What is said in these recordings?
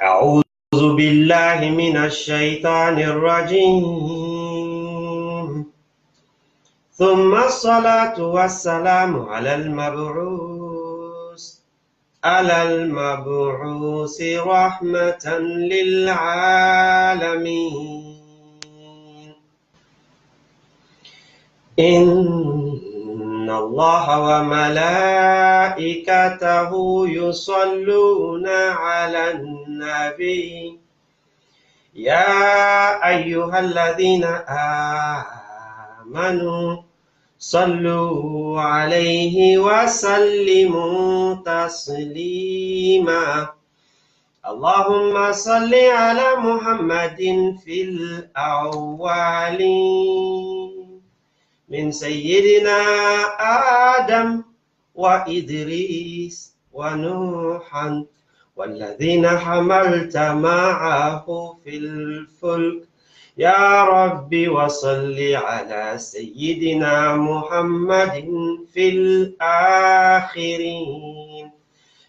أعوذ بالله من الشيطان الرجيم ثم الصلاة والسلام على المبعوث رحمة للعالمين إن الله وملائكته يصلون على النبي يا أيها الذين آمنوا صلوا عليه وسلموا تسليما اللهم صل على محمد في الأولين من سيدنا آدم وإدريس ونوحا والذين حملت معه في الفلك يا رب وصل على سيدنا محمد في الآخرين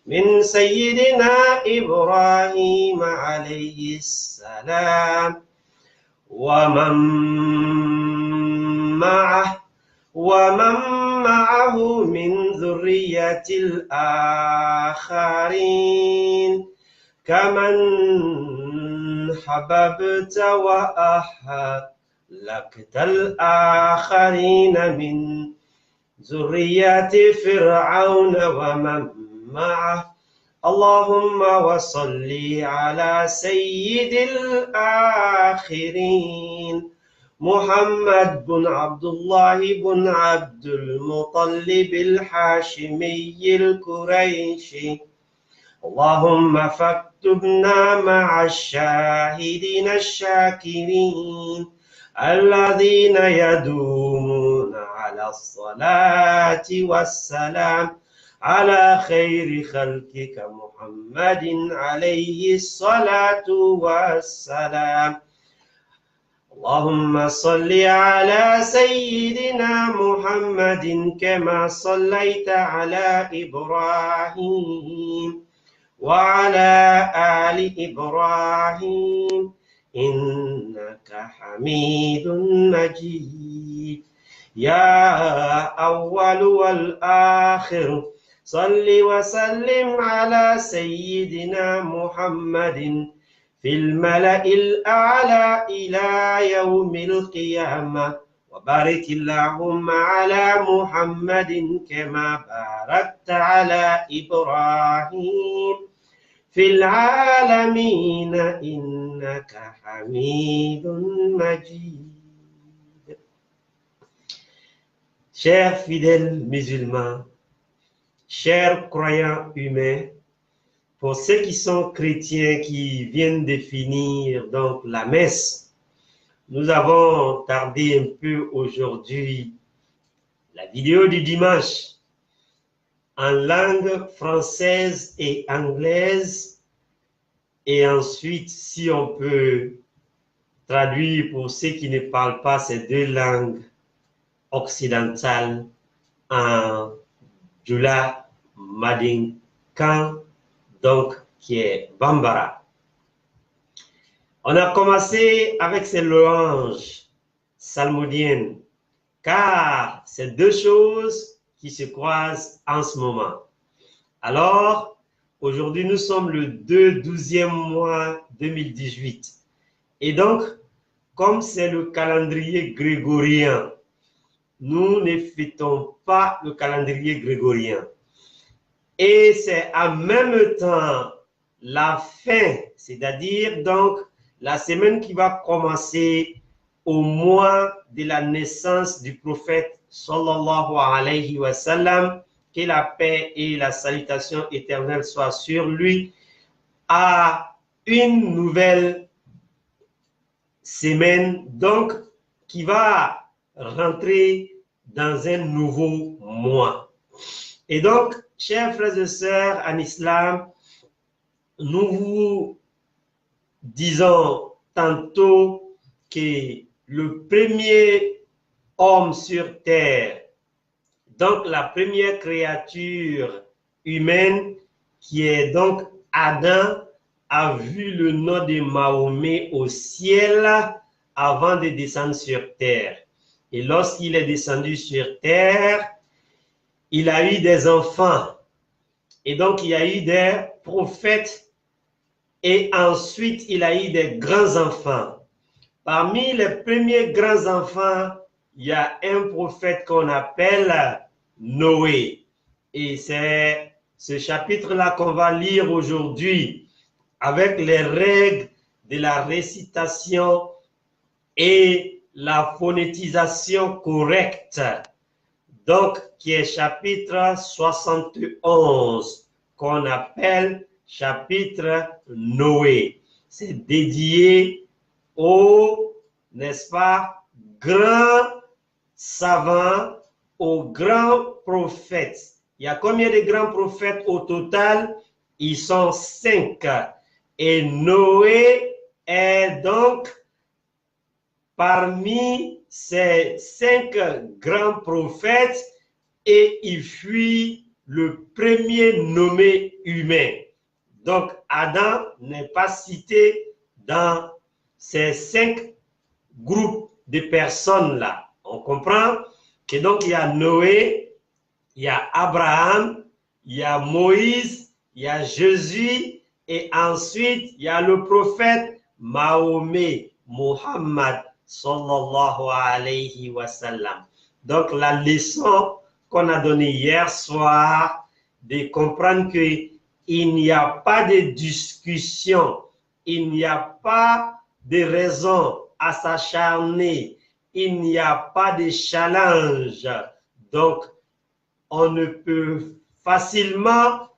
من سيدنا إبراهيم عليه السلام ومن معه من ذرية الآخرين كمن حببت وأهلكت الآخرين من ذرية فرعون ومن معه اللهم وصل على سيد الآخرين محمد بن عبد الله بن عبد المطلب الحاشمي القريشي اللهم فاكتبنا مع الشاهدين الشاكرين الذين يدومون على الصلاة والسلام على خير خلقك محمد عليه الصلاة والسلام اللهم صل على سيدنا محمد كما صليت على إبراهيم وعلى آل إبراهيم إنك حميد مجيد يا أول والآخر صل وسلم على سيدنا محمد في الملأ الأعلى إلى يوم القيامة وبارك اللهم على محمد كما باركت على إبراهيم في العالمين إنك حميد مجيد. Chers fidèles musulmans, chers croyants humains, pour ceux qui sont chrétiens qui viennent de finir donc la messe, nous avons tardé un peu aujourd'hui la vidéo du dimanche en langue française et anglaise, et ensuite si on peut traduire pour ceux qui ne parlent pas ces deux langues occidentales en Jula Madinkan, donc qui est Bambara. On a commencé avec ces louanges salmodiennes, car c'est deux choses qui se croisent en ce moment. Alors, aujourd'hui, nous sommes le 12e mois 2018. Et donc, comme c'est le calendrier grégorien, nous ne fêtons pas le calendrier grégorien. Et c'est en même temps la fin, c'est-à-dire donc la semaine qui va commencer au mois de la naissance du prophète sallallahu alayhi wa sallam, que la paix et la salutation éternelle soient sur lui, à une nouvelle semaine donc qui va rentrer dans un nouveau mois. Et donc, chers frères et sœurs en islam, nous vous disons tantôt que le premier homme sur terre, donc la première créature humaine qui est donc Adam, a vu le nom de Mahomet au ciel avant de descendre sur terre. Et lorsqu'il est descendu sur terre, il a eu des enfants. Et donc, il y a eu des prophètes. Et ensuite, il a eu des grands-enfants. Parmi les premiers grands-enfants, il y a un prophète qu'on appelle Noé. Et c'est ce chapitre-là qu'on va lire aujourd'hui avec les règles de la récitation et la phonétisation correcte. Donc, qui est chapitre 71, qu'on appelle chapitre Noé. C'est dédié aux, n'est-ce pas, grands savants, aux grands prophètes. Il y a combien de grands prophètes au total? Ils sont 5. Et Noé est donc parmi ces 5 grands prophètes et il fut le premier nommé humain. Donc, Adam n'est pas cité dans ces 5 groupes de personnes-là. On comprend que donc il y a Noé, il y a Abraham, il y a Moïse, il y a Jésus et ensuite il y a le prophète Mahomet, Muhammad sallallahu alayhi wa sallam. Donc la leçon qu'on a donnée hier soir, de comprendre qu'il n'y a pas de discussion, il n'y a pas de raison à s'acharner, il n'y a pas de challenge. Donc, on ne peut facilement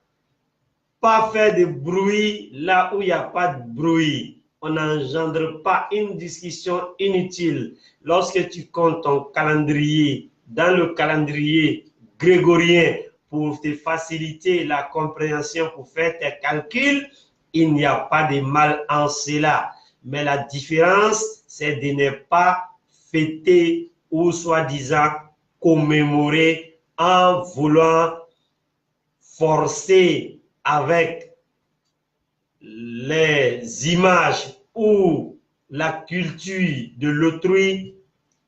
pas faire de bruit là où il n'y a pas de bruit. On n'engendre pas une discussion inutile. Lorsque tu comptes ton calendrier, dans le calendrier grégorien, pour te faciliter la compréhension, pour faire tes calculs, il n'y a pas de mal en cela. Mais la différence, c'est de ne pas fêter ou soi-disant commémorer en voulant forcer avec les images ou la culture de l'autrui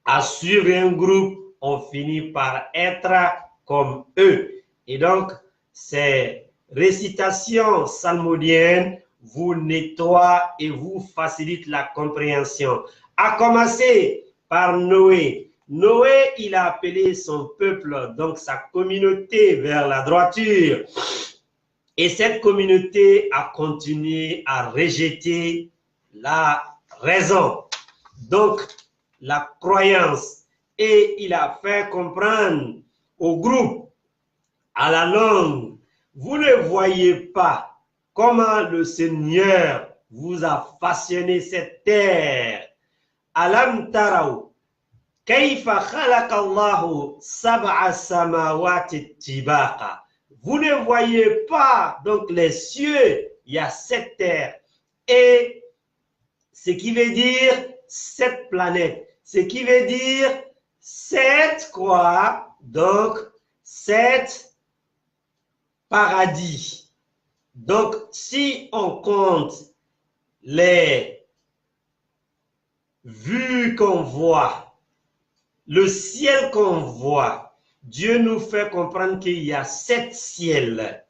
à suivre un groupe, on finit par être comme eux. Et donc, ces récitations salmodiennes vous nettoient et vous facilitent la compréhension. À commencer par Noé. Noé, il a appelé son peuple, donc sa communauté, vers la droiture. Et cette communauté a continué à rejeter la raison, donc la croyance. Et il a fait comprendre au groupe, à la langue, vous ne voyez pas comment le Seigneur vous a façonné cette terre. Alam taraw kayfa khalaqa Allahu sab'a samawati tibaqa. Vous ne voyez pas donc les cieux, il y a 7 terres et ce qui veut dire 7 planètes, ce qui veut dire 7 quoi? Donc 7 paradis. Donc si on compte les vues qu'on voit, le ciel qu'on voit, Dieu nous fait comprendre qu'il y a 7 ciels.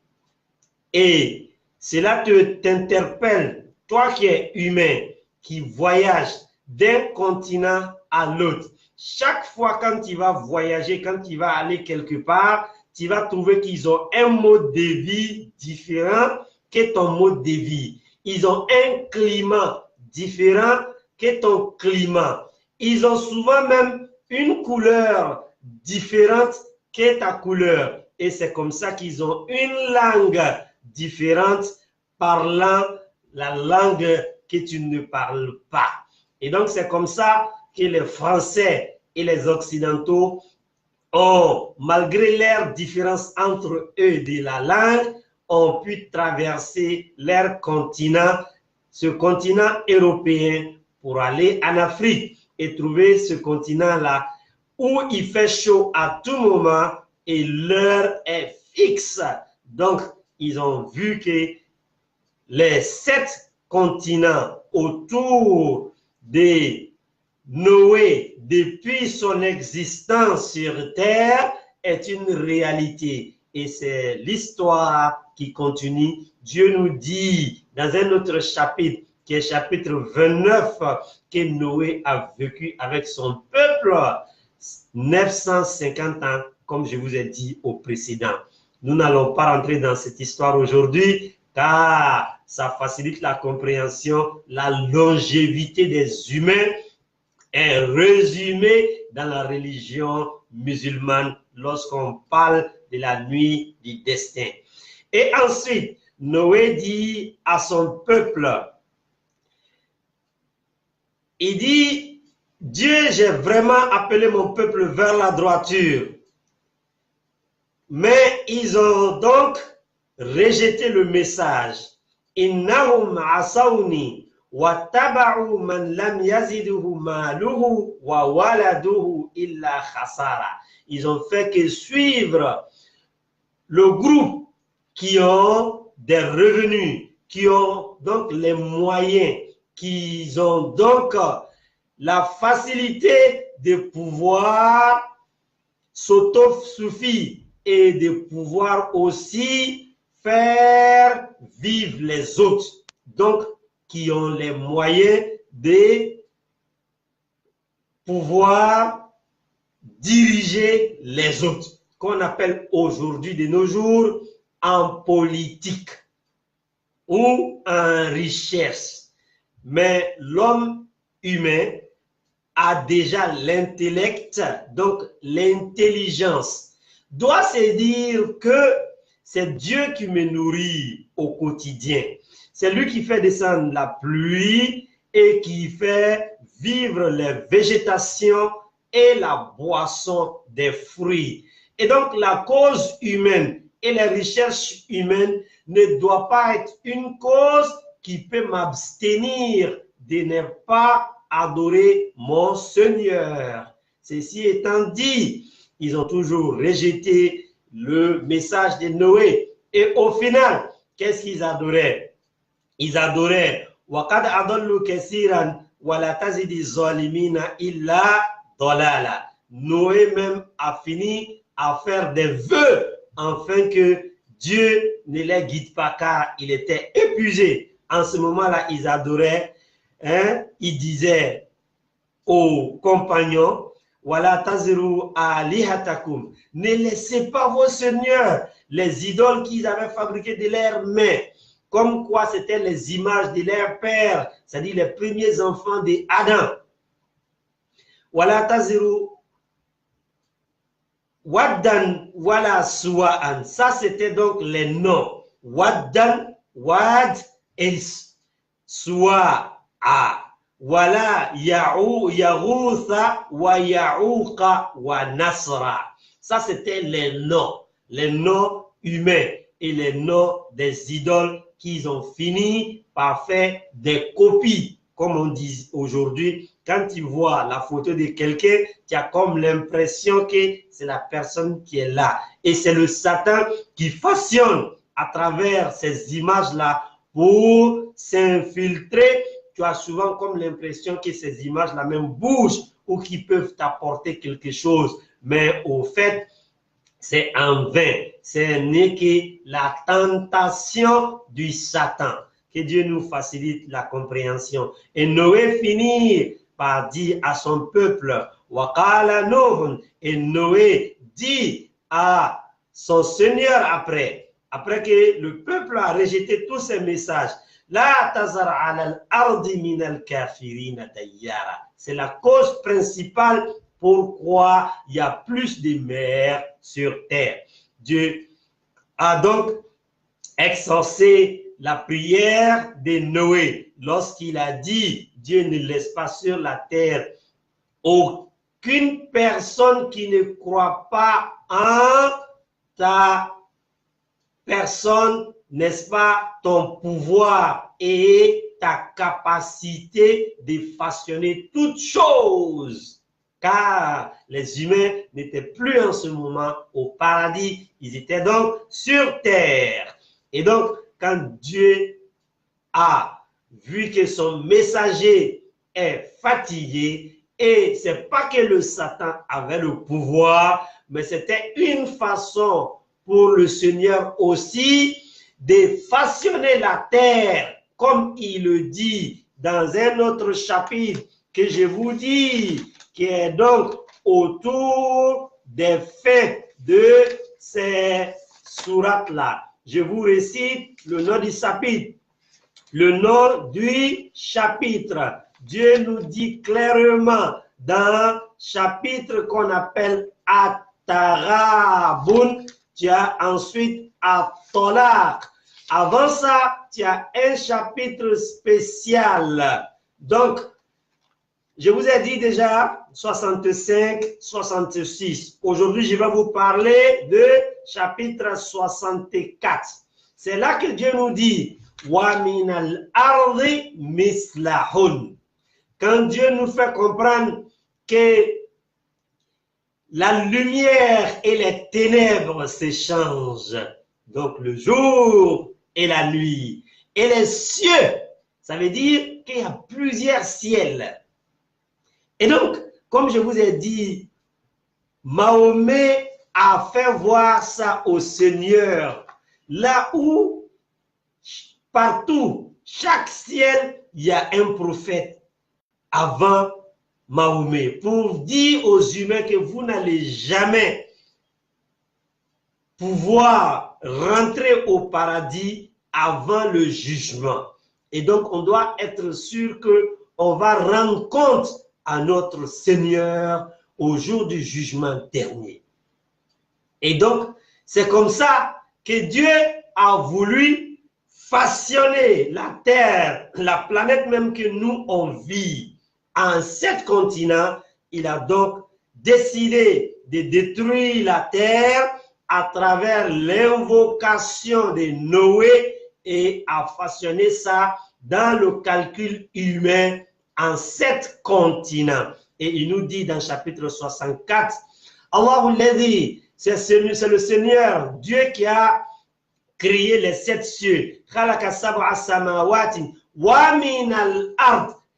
Et cela t'interpelle, toi qui es humain, qui voyage d'un continent à l'autre. Chaque fois quand tu vas voyager, quand tu vas aller quelque part, tu vas trouver qu'ils ont un mode de vie différent que ton mode de vie. Ils ont un climat différent que ton climat. Ils ont souvent même une couleur différente que ta couleur. Et c'est comme ça qu'ils ont une langue différente parlant la langue que tu ne parles pas. Et donc c'est comme ça que les Français et les Occidentaux ont, malgré leur différence entre eux de la langue, ont pu traverser leur continent, ce continent européen, pour aller en Afrique et trouver ce continent-là où il fait chaud à tout moment et l'heure est fixe. Donc, ils ont vu que les 7 continents autour de Noé depuis son existence sur terre est une réalité. Et c'est l'histoire qui continue. Dieu nous dit dans un autre chapitre, qui est chapitre 29, que Noé a vécu avec son peuple 950 ans, comme je vous ai dit au précédent. Nous n'allons pas rentrer dans cette histoire aujourd'hui, car ça facilite la compréhension. La longévité des humains est résumée dans la religion musulmane lorsqu'on parle de la nuit du destin. Et ensuite, Noé dit à son peuple, il dit, Dieu, j'ai vraiment appelé mon peuple vers la droiture. Mais ils ont donc rejeté le message. Innahum asawni wa taba'u man lam yaziduhu maluhu wa waladuhu illa khasara. Ils ont fait que suivre le groupe qui ont des revenus, qui ont donc les moyens, qui ont donc la facilité de pouvoir s'autosuffire et de pouvoir aussi faire vivre les autres. Donc, qui ont les moyens de pouvoir diriger les autres, qu'on appelle aujourd'hui de nos jours en politique ou en richesse. Mais l'homme humain a déjà l'intellect, donc l'intelligence, doit se dire que c'est Dieu qui me nourrit au quotidien. C'est lui qui fait descendre la pluie et qui fait vivre les végétations et la boisson des fruits. Et donc la cause humaine et les recherches humaines ne doivent pas être une cause qui peut m'abstenir de ne pas adorer mon Seigneur. Ceci étant dit, ils ont toujours rejeté le message de Noé. Et au final, qu'est-ce qu'ils adoraient? Ils adoraient وَقَدْ أَضَلُّوا كَثِيرًا وَلَا تَزِدِ الظَّالِمِينَ إِلَّا ضَلَالًا. Noé même a fini à faire des vœux afin que Dieu ne les guide pas, car il était épuisé. En ce moment-là, ils adoraient, ils disaient aux compagnons, Wala taziru alihatakum. Ne laissez pas vos seigneurs, les idoles qu'ils avaient fabriquées de leurs mains, comme quoi c'était les images de leurs pères, c'est-à-dire les premiers enfants d'Adam. Wala taziru waddan wala suwa'an. Ça, c'était donc les noms. Waddan, wad, et suwa'a. Wala Yaroutha wa Yaouqa wa Nasra. Ça, c'était les noms humains et les noms des idoles qu'ils ont fini par faire des copies. Comme on dit aujourd'hui, quand tu vois la photo de quelqu'un, tu as comme l'impression que c'est la personne qui est là. Et c'est le Satan qui façonne à travers ces images-là pour s'infiltrer. Tu as souvent comme l'impression que ces images-là même bougent ou qui peuvent t'apporter quelque chose. Mais au fait, c'est en vain. Ce n'est que la tentation du Satan. Que Dieu nous facilite la compréhension. Et Noé finit par dire à son peuple, Waqala Nuh, et Noé dit à son Seigneur après que le peuple a rejeté tous ces messages, La tazar ala al-ardi min al-kafirina dayyara. C'est la cause principale pourquoi il y a plus de mers sur terre. Dieu a donc exaucé la prière de Noé lorsqu'il a dit, Dieu ne laisse pas sur la terre aucune personne qui ne croit pas en ta personne, n'est-ce pas, ton pouvoir et ta capacité de façonner toutes choses. Car les humains n'étaient plus en ce moment au paradis, ils étaient donc sur terre. Et donc, quand Dieu a vu que son messager est fatigué, et c'est pas que le Satan avait le pouvoir, mais c'était une façon pour le Seigneur aussi de façonner la terre, comme il le dit dans un autre chapitre que je vous dis, qui est donc autour des faits de ces sourates-là. Je vous récite le nom du chapitre. Le nom du chapitre. Dieu nous dit clairement dans chapitre qu'on appelle At-Tarabun, tu as ensuite At-Tolaq. Avant ça, tu as un chapitre spécial. Donc, je vous ai dit déjà 65, 66. Aujourd'hui, je vais vous parler de chapitre 64. C'est là que Dieu nous dit Wa minal ardi mislahun. Quand Dieu nous fait comprendre que la lumière et les ténèbres s'échangent, donc le jour et la nuit, et les cieux, ça veut dire qu'il y a plusieurs ciels. Et donc, comme je vous ai dit, Mahomet a fait voir ça au Seigneur, là où partout, chaque ciel, il y a un prophète avant Mahomet, pour dire aux humains que vous n'allez jamais pouvoir rentrer au paradis avant le jugement. Et donc, on doit être sûr qu'on va rendre compte à notre Seigneur au jour du jugement dernier. Et donc, c'est comme ça que Dieu a voulu façonner la terre, la planète même que nous on vit en 7 continents. Il a donc décidé de détruire la terre à travers l'invocation de Noé et a façonné ça dans le calcul humain en 7 continents. Et il nous dit dans chapitre 64, Allah vous l'a dit, c'est le Seigneur, Dieu qui a créé les 7 cieux.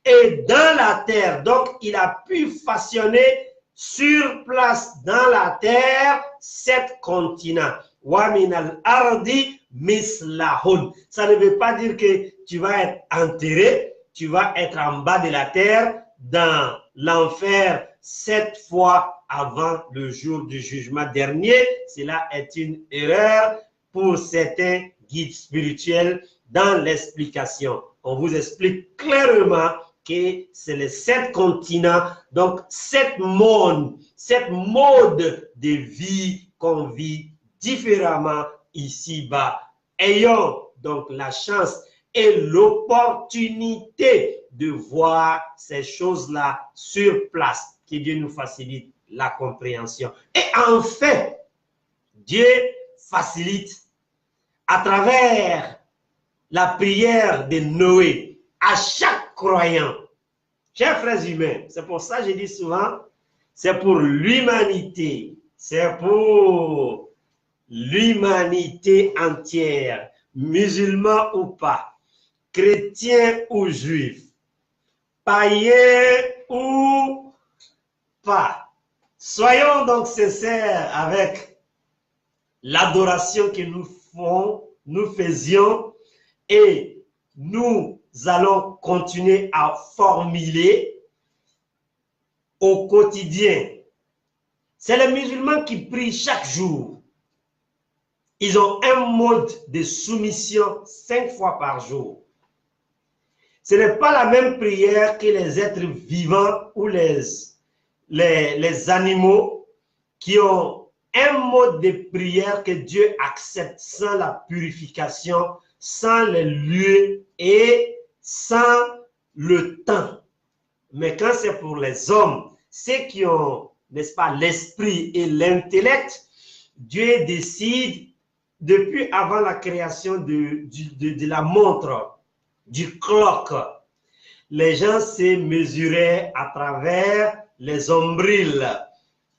Et dans la terre, donc il a pu façonner sur place dans la terre 7 continents. Wa minal ardi mislahun. Ça ne veut pas dire que tu vas être enterré, tu vas être en bas de la terre dans l'enfer 7 fois avant le jour du jugement dernier. Cela est une erreur pour certains guides spirituels dans l'explication. On vous explique clairement que c'est les 7 continents, donc 7 mondes, 7 modes de vie qu'on vit différemment ici-bas. Ayons donc la chance et l'opportunité de voir ces choses-là sur place. Que Dieu nous facilite la compréhension. Et enfin, Dieu facilite à travers la prière de Noé à chaque croyant. Chers frères humains, c'est pour ça que je dis souvent, c'est pour l'humanité, c'est pour l'humanité entière, musulmans ou pas, chrétiens ou juifs, païens ou pas. Soyons donc sincères avec l'adoration que nous faisions, et nous allons continuer à formuler au quotidien. C'est les musulmans qui prient chaque jour. Ils ont un mode de soumission 5 fois par jour. Ce n'est pas la même prière que les êtres vivants ou les animaux qui ont un mode de prière que Dieu accepte sans la purification, sans les lieux et sans le temps. Mais quand c'est pour les hommes, ceux qui ont, n'est-ce pas, l'esprit et l'intellect, Dieu décide, depuis avant la création de la montre, du clock, les gens se mesuraient à travers les ombrils,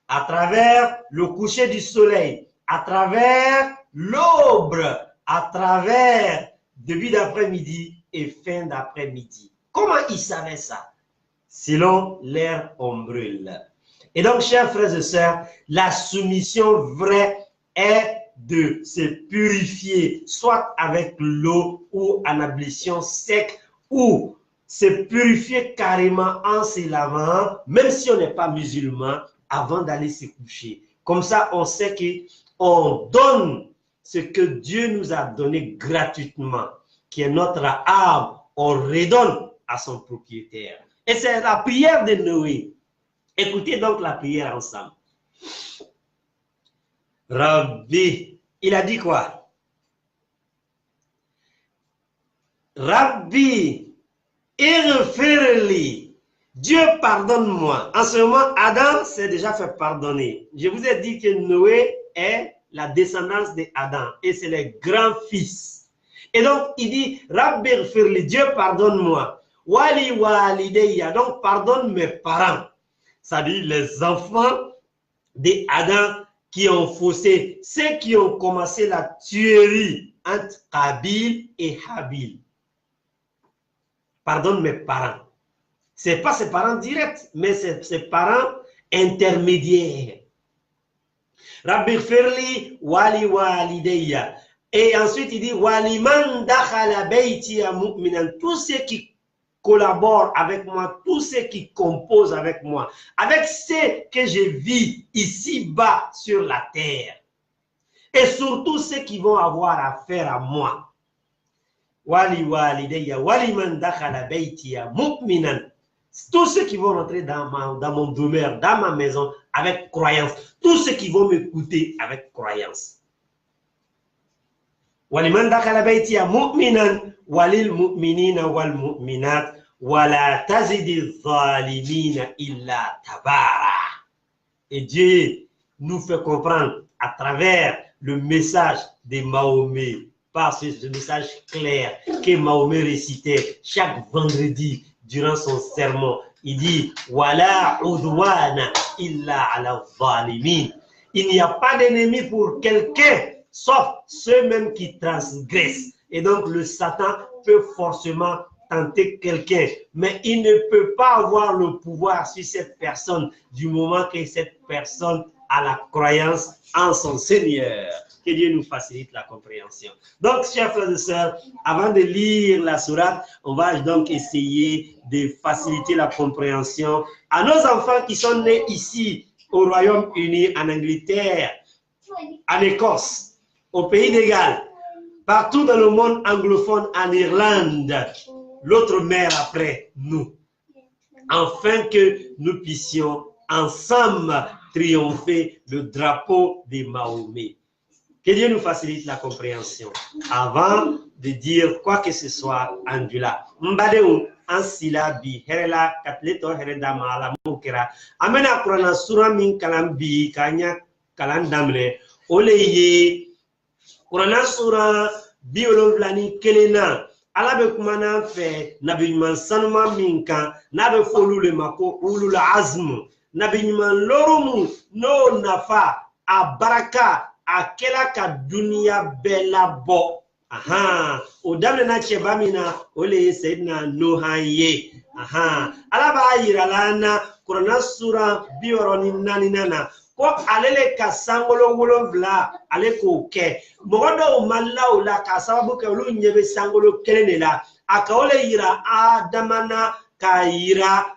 à travers le coucher du soleil, à travers l'aube, à travers début d'après-midi et fin d'après-midi. Comment il savait ça? Selon l'air ombrule. Et donc, chers frères et sœurs, la soumission vraie est de se purifier, soit avec l'eau ou en ablution sec, ou se purifier carrément en se lavant, même si on n'est pas musulman, avant d'aller se coucher. Comme ça, on sait qu'on donne ce que Dieu nous a donné gratuitement, qui est notre âme, on redonne à son propriétaire. Et c'est la prière de Noé. Écoutez donc la prière ensemble. Rabbi, il a dit quoi? Rabbi, irfirli. Dieu pardonne-moi. En ce moment, Adam s'est déjà fait pardonner. Je vous ai dit que Noé est la descendance d'Adam et c'est le grand-fils. Et donc, il dit, Rabbi irfirli, Dieu pardonne-moi. Wali walideya, donc pardonne mes parents. C'est-à-dire les enfants d'Adam qui ont faussé, ceux qui ont commencé la tuerie entre Kabil et Habil. Pardonne mes parents. Ce n'est pas ses parents directs, mais ses parents intermédiaires. Rabbi Firli wali walideya. Et ensuite il dit waliman dakhala baytiya mu'minan. Tous ceux qui collaborent avec moi, tous ceux qui composent avec moi, avec ceux que je vis ici-bas sur la terre. Et surtout ceux qui vont avoir affaire à moi. Wali walideya waliman dakhala baytiya mu'minan. Tous ceux qui vont rentrer dans mon demeure, dans ma maison, avec croyance. Tous ceux qui vont m'écouter avec croyance. وَلِمَنْ دَخَلَ بَيْتِيَ مُؤْمِنًا وَلِلْمُؤْمِنِينَ وَالْمُؤْمِنَاتِ وَلَا تَزِدِ الظَّالِمِينَ إِلَّا تَبَارًا. Et Dieu nous fait comprendre à travers le message de Mahomet, par ce message clair que Mahomet récitait chaque vendredi durant son sermon. Il dit Wala udwana illa ala zalimin. Il n'y a pas d'ennemi pour quelqu'un sauf ceux-mêmes qui transgressent. Et donc le Satan peut forcément tenter quelqu'un, mais il ne peut pas avoir le pouvoir sur cette personne du moment que cette personne a la croyance en son Seigneur. Que Dieu nous facilite la compréhension. Donc, chers frères et sœurs, avant de lire la sourate, on va donc essayer de faciliter la compréhension à nos enfants qui sont nés ici au Royaume-Uni, en Angleterre, en Écosse, au Pays de Galles, partout dans le monde anglophone, en Irlande, l'autre mère après nous, afin que nous puissions ensemble triompher le drapeau de Mahomet. Que Dieu nous facilite la compréhension. Avant de dire quoi que ce soit, Angela. Mbadeu ansilabi herela katleto hereda mala mukera. Amena kurana sura min kalambi kanya kalandamle oleye kurana sura biololani kelena. Ala be kumana fe nabi nyuman sanuma minka nabe folu le mako ulul azm nabi nyuman lorumu no nafa abaraka akela ka dunia bela bo. Aha, o damne na cheba mina ole sayidina Nuhaye. Aha, alaba yiralana kurana sura bioroni nani nana ko alele ka sangolo wolonvla ale ko ke mogodo malla la ka sababu ke lu nyebe sangolo kelene la aka ole yira adamana ka yira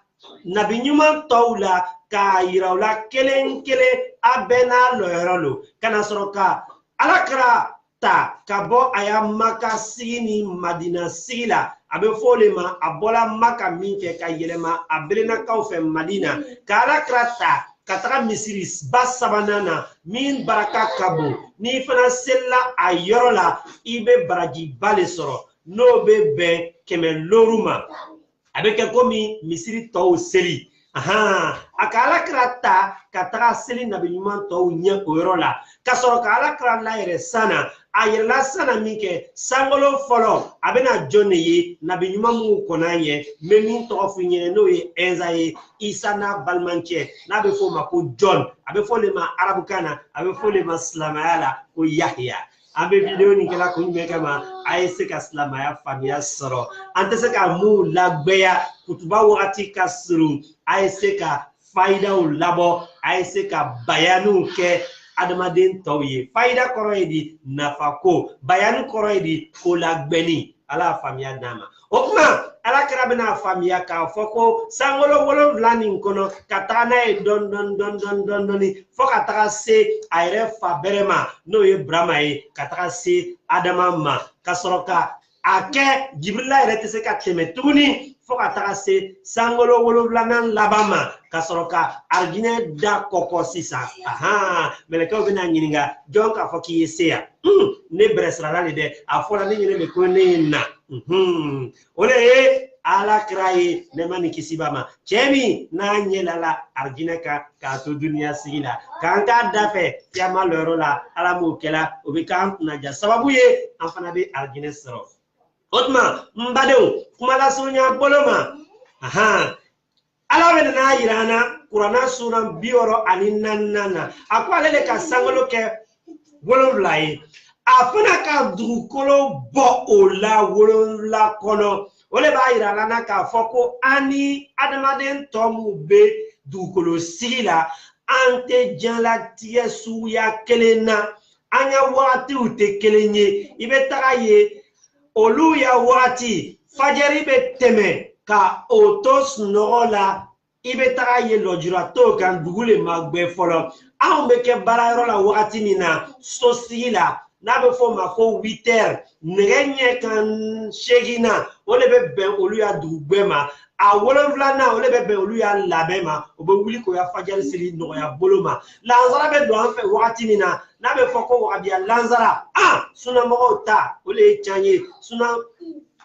nabi nyuma tawla ka yira la kelen kele abena loyoro kana soroka alakra ta kabo aya maka sini madina sila abe folema abola maka minke ka yelema abelena ka ofe madina ka alakra ta katara misiris basabanana min baraka kabo ni fana sella ayorola ibe baraji bale soro no be ben keme loruma abe ke komi misiri to seli. Aha, akala krata katara seli na binyuma to nya oyorola kasoro kala krala ire sana ayirla sana mike sangolo folo abena joneye na binyuma mu konaye memi to ofinye no ye enzaye isana balmanche na be fo mako John abe fo le ma arabukana abe fo le ma slamayala ko Yahya. Abe video ni kala kun me kama ay se ka silamaya famiya soro ante se ka mu lagbeya kutuba wakati kasru ay se ka faida u labo ay se ka bayanu ke adamaden tawye faida koroyedi nafako bayanu koroyedi ko lagbeni ala famiya dama okuma ala karabena famiya ka foko sangolo wolo vlani kono katana e don foka taka se ayre fa berema no ye brama e kataka se adama ma kasoroka ake jibrila ire tese ka teme tuguni foka taka se sangolo wolo vlanan labama kasoroka argine da koko sisa aha meleka bena nyininga jonka foki yeseya ne bresrala le de afola ni nyine me ko ne na ole ala kraye ne mani kisibama chemi na nyelala argineka ka to dunia sigila kanka dafe tiama lorola ala mukela ubika na ja sababu ye afana be arginesro otma mbadeu kumala sunya boloma aha ala wena na irana qur'ana sura bioro aninanana akwa lele ka sangolo ke wololai afana ka dukolo bo ola wolola kono ole ba irana na ka foko ani adamaden tomu be dukolo sigila ante janla tie suya kelena anya wati ute kelenye ibe tagaye olu ya wati fajeri be teme ka otos nola ibe tagaye lojurato kan dugule magbe folo awmeke barayro la wati mina so sigila na be fo ma ko 8h nrenye kan shegina ole be ben olu ya dugbema a wolonvla na ole be ben olu ya labema obo wuli ko ya fajal siri no ya boloma lanzara be do an fe wakati mina na be fo ko wabia lanzara suna mo ta ole chanye suna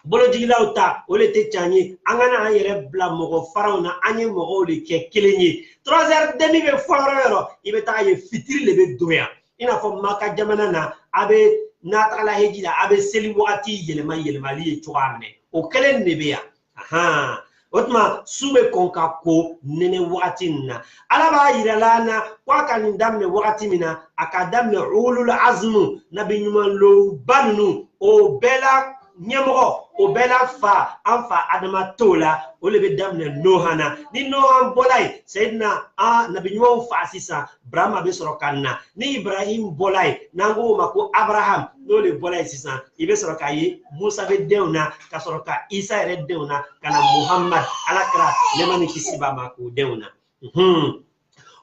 bolo jigila uta ole te chanye angana ayere bla mo farauna anye mo ole ke kelenye 3h30 be foro ibe ta ye fitiri le be doya ina fo maka jamana na abe natala hejila abe seli wakati yelema li chuamne o kelen nebeya aha otma sube konka ko nene wakati na alaba yiralana kwa kan damne wakati mina akadamne ulul azmu nabi nyuma lo bannu o bela nyemro o bela fa anfa adama tola o lebe damne nohana ni nohan bolay sayyidina nabi nyuma fa sisa brahma be sorokanna ni ibrahim bolay nango mako abraham no le bolay sisa ibe sorokaye musa be deuna ka soroka isa re deuna kana muhammad alakra lemani kisiba mako deuna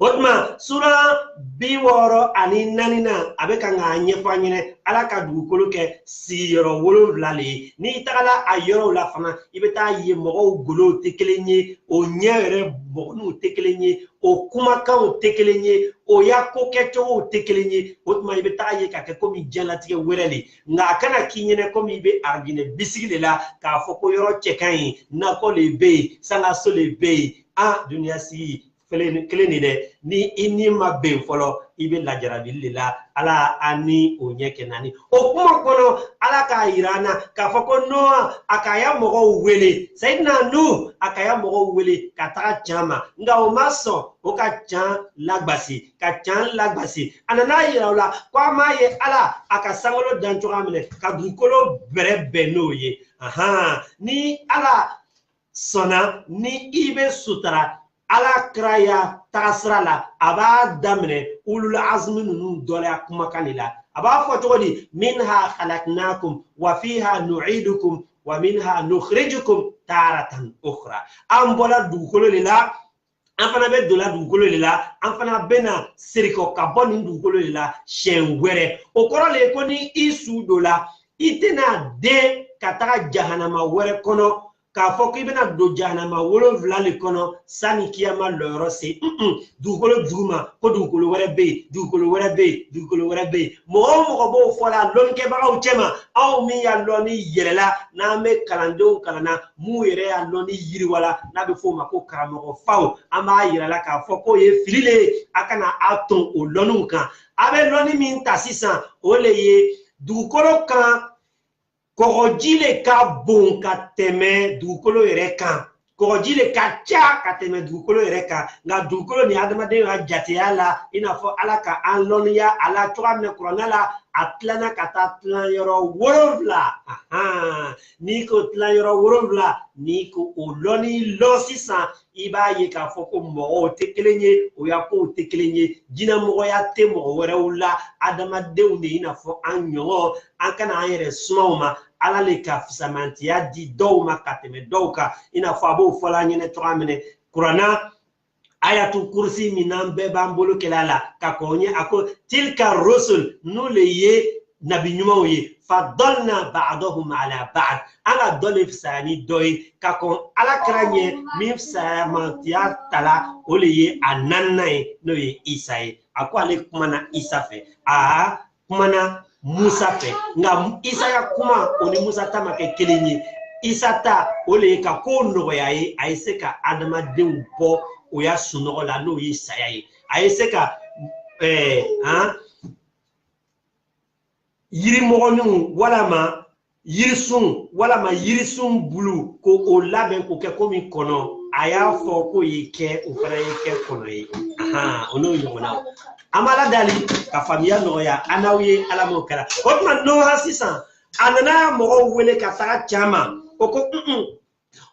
otma sura biworo ani nanina abeka nga nyefanyine alaka dugukolo ke siyoro wololale ni tagala ayoro la fana ibeta ye mogo golo tekelenye o nyere bonu tekelenye o kumaka o tekelenye o yako keto o tekelenye otma ibeta ye ka ke komi jalatige werele nga kana kinyene komi be argine bisigile la ka foko yoro chekan na ko le be sanga so le be dunia si keleni de ni ini ma ben folo ibe la jarabili la ala ani onye kenani o kuma kono ala ka irana ka foko noa akaya mogo wele sayidina nu akaya mogo wele kata chama nga o maso o ka chan lagbasi anana iraula kwa maye ala akasangolo dancho amene ka dukolo bere benoye ni ala sona ni ibe sutara ala kraya tasrala aba damne ulul azmi nunu dole akuma kanila aba fotodi minha khalaqnakum wa fiha nu'idukum wa minha nukhrijukum taratan ukhra ambola dukolo lila amfana be dola dukolo lila amfana bena siriko kaboni dukolo lila shenwere okoro le koni isu dola itena de kataka jahanama were kono ka foko ibena do jahanama wolo vlali kono sani kiyama loro se dukolo duma ko dukolo were be mo bo fola lonke ba o chema aw mi ya loni yerela na me kalando kalana mu yere ya loni yiri wala na be fo mako karamo fawo ama yerela ka foko ye filile akana aton o lonu kan abe loni min tasisa o le ye dukolo kan korojile ka bon ka teme dukolo yere kan Kɔgɔji le ka ca ka tɛmɛ dugukolo yɛrɛ kan nka dugukolo ni adamaden ka jateya la i n'a fɔ ala ka an lɔnniya a la cogoya min na kuranɛ la a tilanna ka taa tilan yɔrɔ 7 n'i ko tilan yɔrɔ 7 n'i ko o lɔnni lɔ sisan i b'a ye k'a fɔ ko mɔgɔw tɛ kelen ye o ya kow tɛ kelen ye jinɛmɔgɔya tɛ mɔgɔ wɛrɛw la adamadenw de i n'a fɔ an ɲɔgɔn an kana an yɛrɛ suma o ma ala le ka fisamantiya di dɔw ma ka tɛmɛ dɔw kan i n'a fɔ a b'o fɔla an ɲɛnɛ cogoya minɛ kuranna ayatul kursi min n'an bɛɛ b'an bolo kɛlɛ la ka kɔn ye a ko tilka rusul n'u le ye nabi ɲumanw ye fadalna ba'dahum ala ba'd an ka dɔ le fisaya ni dɔ ye ka kɔn ala kɛra ɲɛ min fisamantiya tala o le ye a naaninan ye n'o ye isa ye a ko ale kumana isa fɛ a kumana Musa fɛ nka isa ya kuma o ni Musa ta ma kɛ kelen ye isa ta o le ye ka ko nɔgɔya ye a ye se ka adamadenw bɔ o ya sunɔgɔ la n'o ye saya ye a ye se ka yirimɔgɔninw walama yirisun walama yirisun bulu ko o labɛn k'o kɛ komi kɔnɔ a y'a fɔ k'o ye kɛ o fana ye kɛ kɔnɔ ye o n'o ɲɔgɔnna an b'ala dali ka faamuya nɔgɔya an n'aw ye ala m'o kɛra o tuma Noha sisan a nana mɔgɔw wele ka taga caman o ko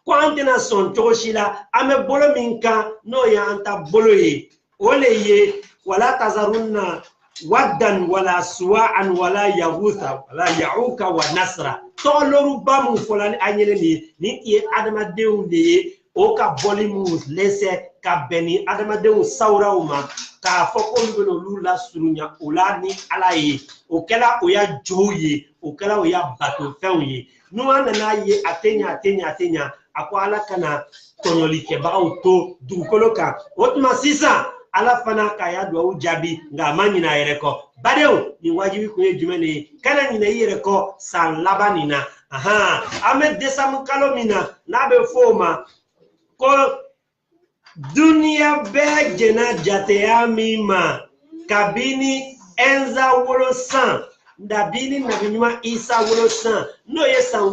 ko an tɛna sɔn cogo si la an bɛ bolo min kan n'o ye an ta bolo ye o le ye wala tazarunna waddan wala suwa'an wala yaghutha wala ya'uka wa nasra tɔgɔlɔruba mun fɔla an ɲɛnɛ nin ye nin ye adamadenw de ye o ka bɔli mun lɛsɛ ka bɛn ni adamadenw sawuraw ma k'a fɔ k'olu bɛna olu lasurunya o la ni ala ye o kɛla o ya jow ye o kɛla o ya batofɛnw ye n'u an nana ye a tɛ ɲa a tɛ ɲa a tɛ ɲa a ko ala kana tɔɲɔlikɛbagaw to dugukolo kan o tuma sisan ala fana k'a ya duwawu jaabi nka a ma ɲinɛ a yɛrɛ kɔ badenw nin wajibi kun ye jumɛn de ye kana ɲinɛ i yɛrɛ kɔ san laban nin na an bɛ desanbu kalo min na n'a bɛ fɔ o ma ko duniya bɛɛ jɛna jateya min ma kabini ɛnza wolo san dabini nabi ɲuman isa wolo san n'o ye san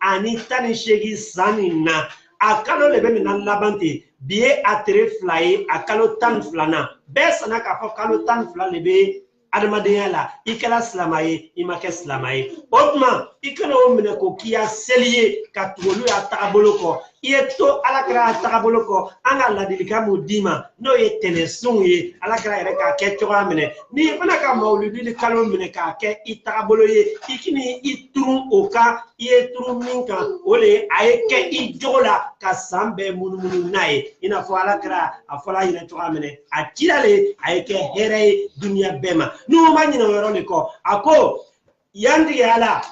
2018 san nin na a kalo le bɛ nin na laban ten bi ye a tere 2 ye a kalo 12 na bɛɛ sanna k'a fɔ kalo 12 le bɛ adamadenya la i kɛra silama ye i ma kɛ silama ye o tuma i kana o minɛ ko k'i ya seli ye ka tugu olu y'a tagabolo kɔ i ye to alakira y'a tagabolo kɔ an ka ladilikan mun d'i ma n'o ye tɛnɛsunw ye alakira yɛrɛ k'a kɛ cogoya minɛ n'i fana ka mawuludi kalo minɛ k'a kɛ i tagabolo ye i kini i turun o kan i ye turun min kan o le ye a ye kɛ i jogo la ka san bɛɛ munumunu n'a ye i n'a fɔ alakira a fɔla yɛrɛ cogoya minɛ a cira le a ye kɛ hɛrɛ ye duniya bɛɛ ma n'o ma ɲinɛ o yɔrɔ le kɔ a ko yan tigɛ ala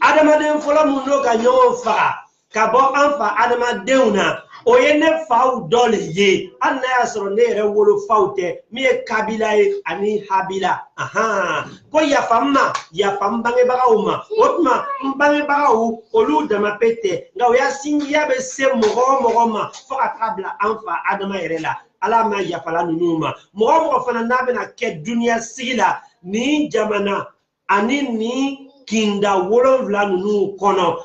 adamaden fɔlɔ mun n'o ka ɲɔgɔn faga ka bɔ an fa adamadenw na o ye ne faw dɔ le ye hali n'a y'a sɔrɔ ne yɛrɛ wolo faw tɛ min ye kabila ye ani habila ko yafa n ma yafa n bangebagaw ma o tuma n bangebagaw olu dama pe tɛ nka o ya sinjiya bɛ se mɔgɔ o mɔgɔ ma fo ka taga bila an fa adama yɛrɛ la ala ma yafala ninnu ma mɔgɔ o mɔgɔ fana n'a bɛna kɛ duniya sigi la nin jamana ani nin kinda 7 ninnu kɔnɔ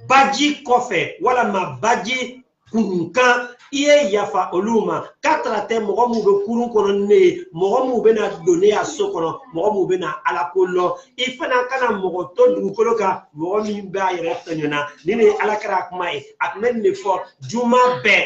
baji kɔfɛ walama baji kunkan i ye yafa olu ma k'a tara tɛ mɔgɔ mun bɛ kurun kɔnɔ ne ye mɔgɔ mun bɛna don ne ya so kɔnɔ mɔgɔ mun bɛna ala ko lɔ i fana kana mɔgɔ to dugukolo kan mɔgɔ min b'a yɛrɛ tɔɲɔna ni ne ye alakira kuma ye a tun bɛ nin de fɔ juma bɛɛ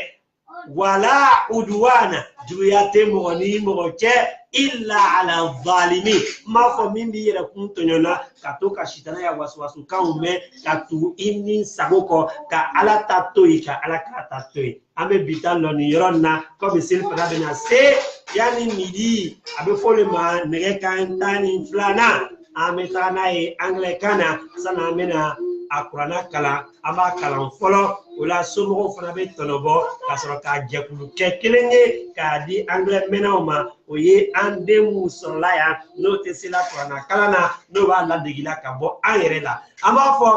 wala udwana juguya tɛ mɔgɔ ni mɔgɔ cɛ illa ala zalimi m'a fɔ min b'i yɛrɛ kun tɔɲɔna ka to ka sitana ya wasuwasukanw mɛn ka tugu i ni sago kɔ ka ala ta to yen ka ala k'a ta to yen an bɛ bi ta lɔ nin yɔrɔ nin na komi seli fana bɛna se yanni midi a bɛ fɔ le ma nɛgɛ kanɲɛ 12 an bɛ taga n'a ye angilɛkan na sanni an bɛna a kuranna kalan an b'a kalan fɔlɔ o la somɔgɔw fana bɛ tɔnɔbɔ ka sɔrɔ k'a jɛkulu kɛ kelen ye k'a di angilɛ mɛnnaw ma o ye an den mun sɔrɔla yan n'o tɛ se la kuranna kalan na n'o b'a ladegela ka bɔ an yɛrɛ la an b'a fɔ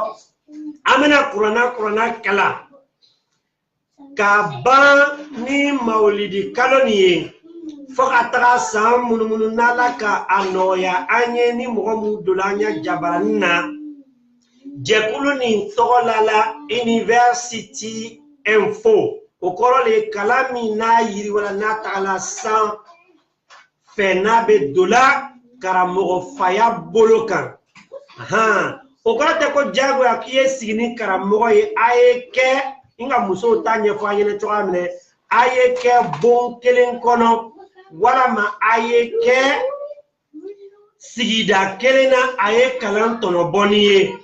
an bɛna kuranna kalan ka ban ni mawulidi kalo nin ye fo ka taga san munumunu n'ala ka a nɔgɔya an ye ni mɔgɔ mun donna an ɲɛ jabaranin na jɛkulu nin tɔgɔ la University info o koro le kalami na yiri wala na tagala san fena be dola karamogo faya bolokan o koro te ko jago ya kiye sigini karamogo ye aye ke inga muso ta nyefo anyene to amne aye ke bon kelen kono wala ma aye ke sigida kelena aye kalan tono boniye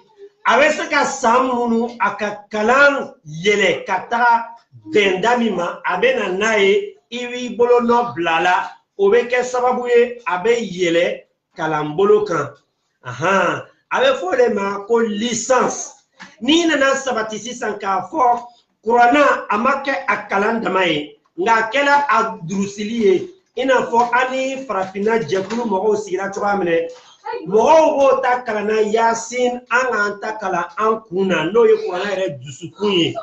awese ka samunu aka kalan yele kata bendamima abena nae iwi bolo no blala obeke sababu ye abe yele kalan bolo kan abe fole ma ko licence ni nana sabati sisan ka fo Kurana amake akalan damaye nga kela adrusiliye ina fo ani farafina jekulu mogo sigira choamene mogo bo ta kalana yasin an ta kala an kuna no ye Kurana ere dusukunye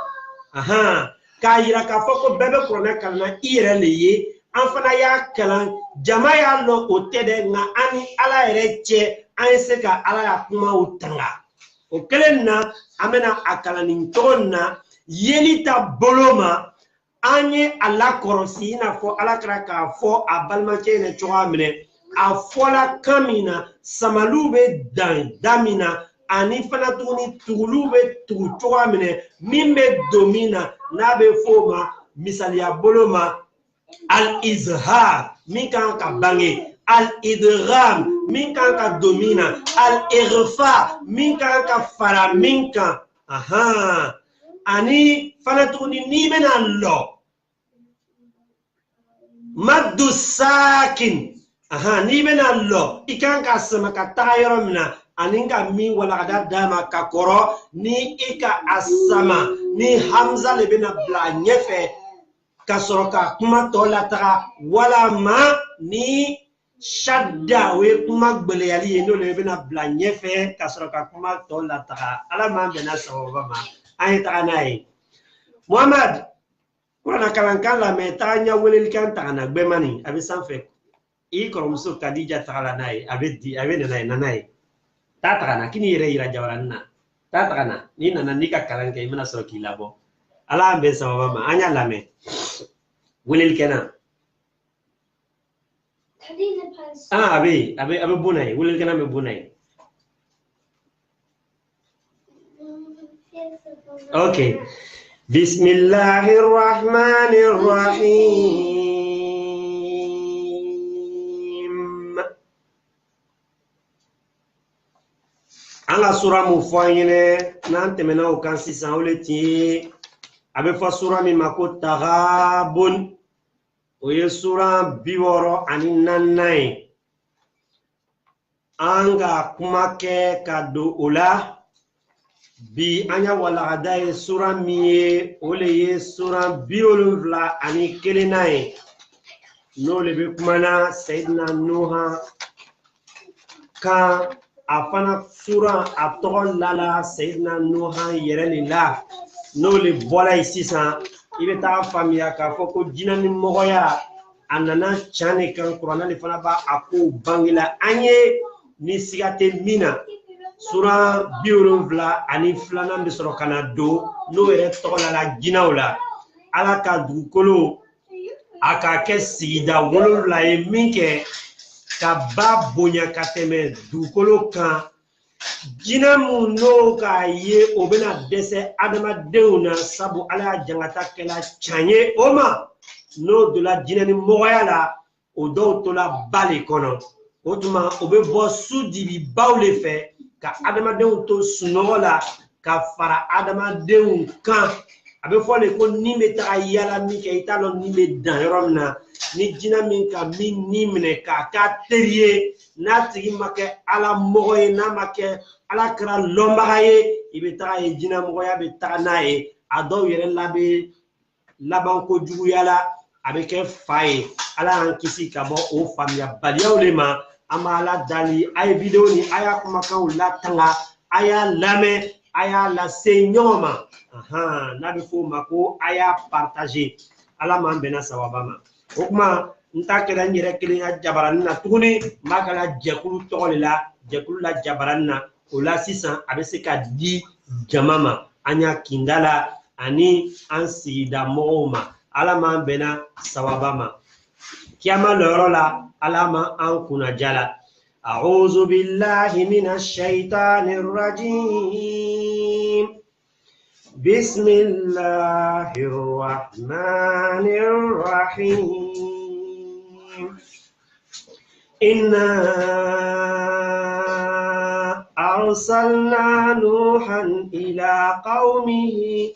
ka yira ka fo ko bebe Kurana kalana ire leye an fana ya kalan jama ya lo otede nga ani ala ere che an se ka ala ya kuma utanga o kelen na amena akalani tonna yelita boloma anye ala korosi na fo ala kraka fo abalmache ne choamene afola kamina samalube dan damina ani fana tuni tulube tu choamene mimbe domina nabe foma misali ya boloma al izhar minkan ka bange al idgham minkan ka domina al irfa minkan ka fara minkan ani fanatuni ni mena lo maddu sakin ni mena lo ikan ka sama ka tayoro mina aninga mi wala kada dama ka koro ni ika asama ni hamza le bena bla nyefe ka soroka kuma to la taga wala ma ni shadda we kuma gbele yali no le bena bla nyefe ka soroka kuma to la taga ala ma bena sawa ma ay taganay Muhammad kuna kalankan la metanya welel kan tagana gbemani abi sanfe I koromso Khadija tagala nay abi di abi nanay ta tagana kini yere ira jawaranna ta tagana ni nana nika kalanke imana so kilabo ala be sama mama anya lame welel kena abi bunay welel kena me bunay Okay. Bismillahirrahmanirrahim. Anga sura mu foyine nante mena o kan sisan oleti abe fa sura mi mako Taghabun o ye sura biworo ani nannai anga kumake kado ola bi anya wala adai sura miye ole ye sura bioluvla ani kelenai no le be kumana Sayyidina Nuha ka afana sura atol lala Sayyidina Nuha yerelila no le bola isisa ibe ta famia ka foko jinani mogoya anana chane kan Qur'an le fana ba ako bangila anye ni sigate mina sura bioluvla ani flana be soro kana do no ere tola la ginawla ala ka dukolo aka ke sigida woluvla e minke ka ba bonya kateme dukolo kan jina mu no ka ye obena dese adama deuna sabu ala jangata kala chanye oma no de la jina ni moyala o do to la bale kono otuma obe bo sudi bawle fe ka adama deun to sunola ka fara adama deun kan abe fole ko ni meta yala mi ke italo ni me dan yoromna ni jina min ka min ni mine ka ka teriye na tigi make ala mogoye na make ala kra lombaye ibe ta ye jina mogoya be ta nae ado yere labe laban ko jugu yala abe ke faye ala an kisi ka bo o famia baliawlema ama ala dali ay video ni aya kuma kan la tanga aya lame aya la senyoma na be fo mako aya partager ala man bena sawabama okuma ntakela nyere kelen jabaranna tuguni makala jekulu tolela jekulu la jabaranna ola sisan abe se ka di jamama anya kindala ani ansida mooma alama bena sawabama kiyama loro la alama ankuna jala a'udhu billahi minash shaitanir rajim bismillahir rahmanir rahim inna أرسلنا نوحا إلى قومه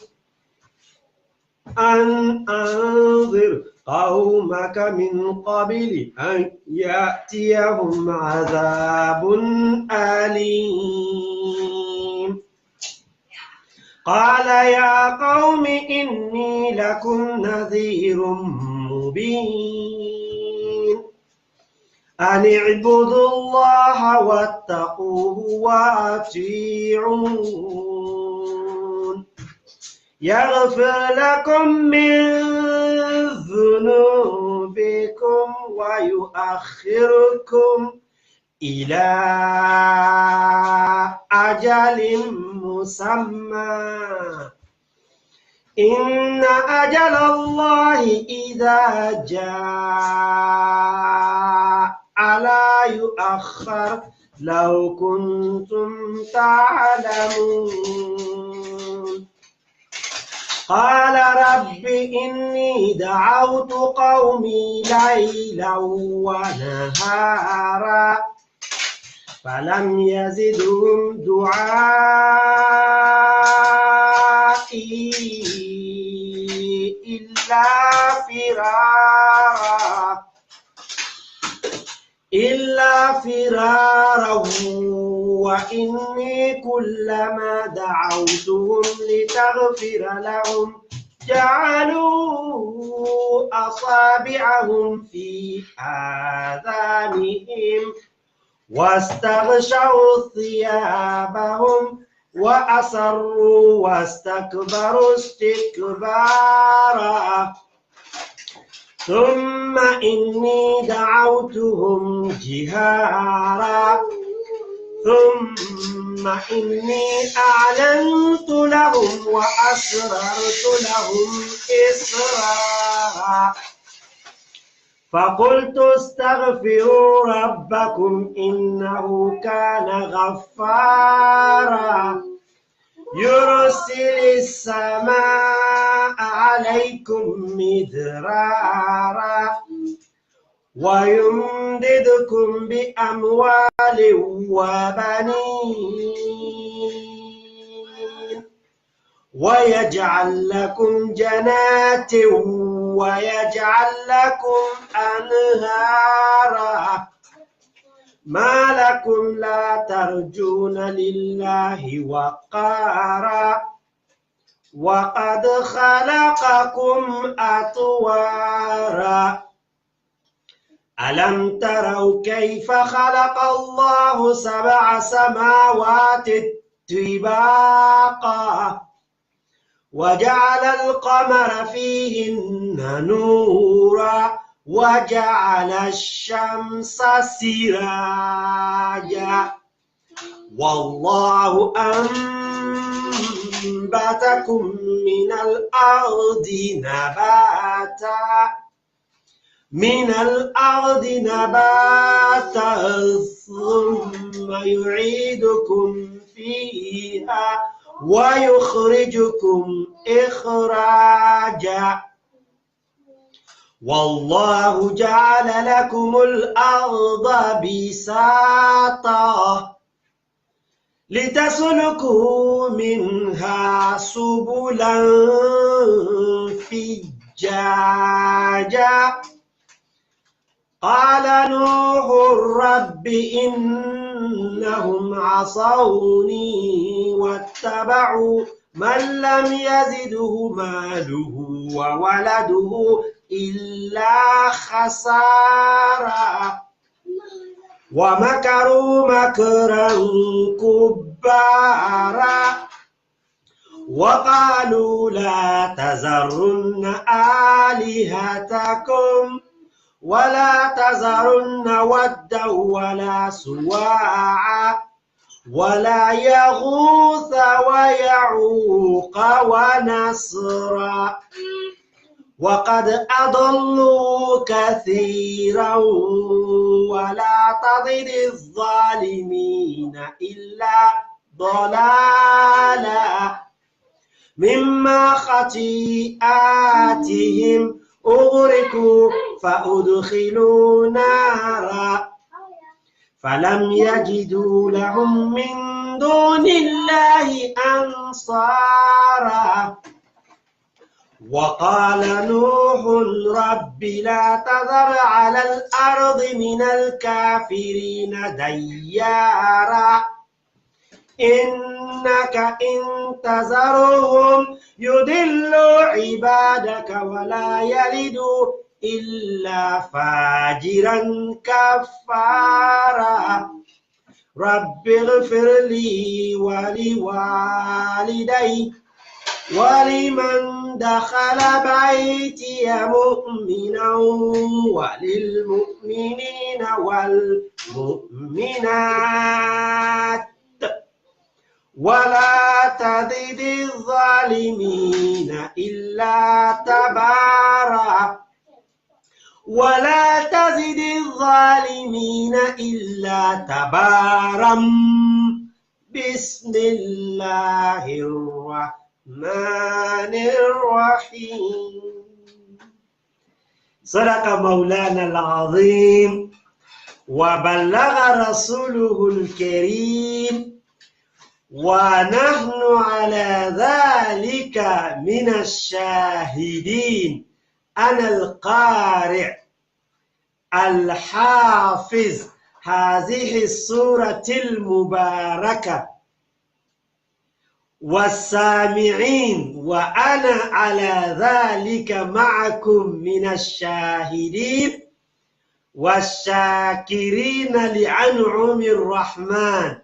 أن أنذر قومك من قبل أن يأتيهم عذاب أليم قال يا قوم إني لكم نذير مبين أن اعبدوا الله واتقوه وأطيعون يغفر لكم من ذنوبكم ويؤخركم إلى أجل مسمى إن أجل الله إذا جاء لا يؤخر لو كنتم تعلمون قال رب إني دعوت قومي ليلا ونهارا فلم يزدهم دعائي إلا فرارا وإني كلما دعوتهم لتغفر لهم جعلوا أصابعهم في آذانهم واستغشوا ثيابهم وأصروا واستكبروا استكبارا ثم إني دعوتهم جهارا ثم إني أعلنت لهم وأسررت لهم إسرارا فقلت استغفروا ربكم إنه كان غفارا يرسل السماء عليكم مدرارا ويمددكم بأموال وبنين ويجعل لكم جنات ويجعل لكم أنهارا ما لكم لا ترجون لله وقارا وقد خلقكم أطوارا ألم تروا كيف خلق الله 7 سماوات طباقا وجعل القمر فيهن نورا وجعل الشمس سراجا والله أنبتكم من الأرض نباتا ثم يعيدكم فيها ويخرجكم إخراجا والله جعل لكم الأرض بساطا لتسلكوا منها سبلا فجاجا قال نوح رب إنهم عصوني واتبعوا من لم يزده ماله وولده إلا خسارا ومكروا مكرا كبارا وقالوا لا تذرن آلهتكم ولا تذرن ودا ولا سواعا ولا يغوث ويعوق ونسرا وقد أضلوا كثيرا ولا تزد الظالمين إلا ضلالا مما خطيئاتهم أغرقوا فأدخلوا نارا فلم يجدوا لهم من دون الله أنصارا وقال نوح رب لا تذر على الأرض من الكافرين ديارا إنك إن تذرهم يضلوا عبادك ولا يلدوا إلا فاجرا كفارا رب اغفر لي ولوالدي ولمن دخل بيتي مؤمنا وللمؤمنين والمؤمنات ولا تزد الظالمين إلا تبارا ولا تزد الظالمين إلا تبارا بسم الله الرحمن الرحيم. صدق مولانا العظيم وبلغ رسوله الكريم ونحن على ذلك من الشاهدين. أنا القارئ الحافظ هذه السورة المباركة والسامعين وأنا على ذلك معكم من الشاهدين والشاكرين لأنعم الرحمن.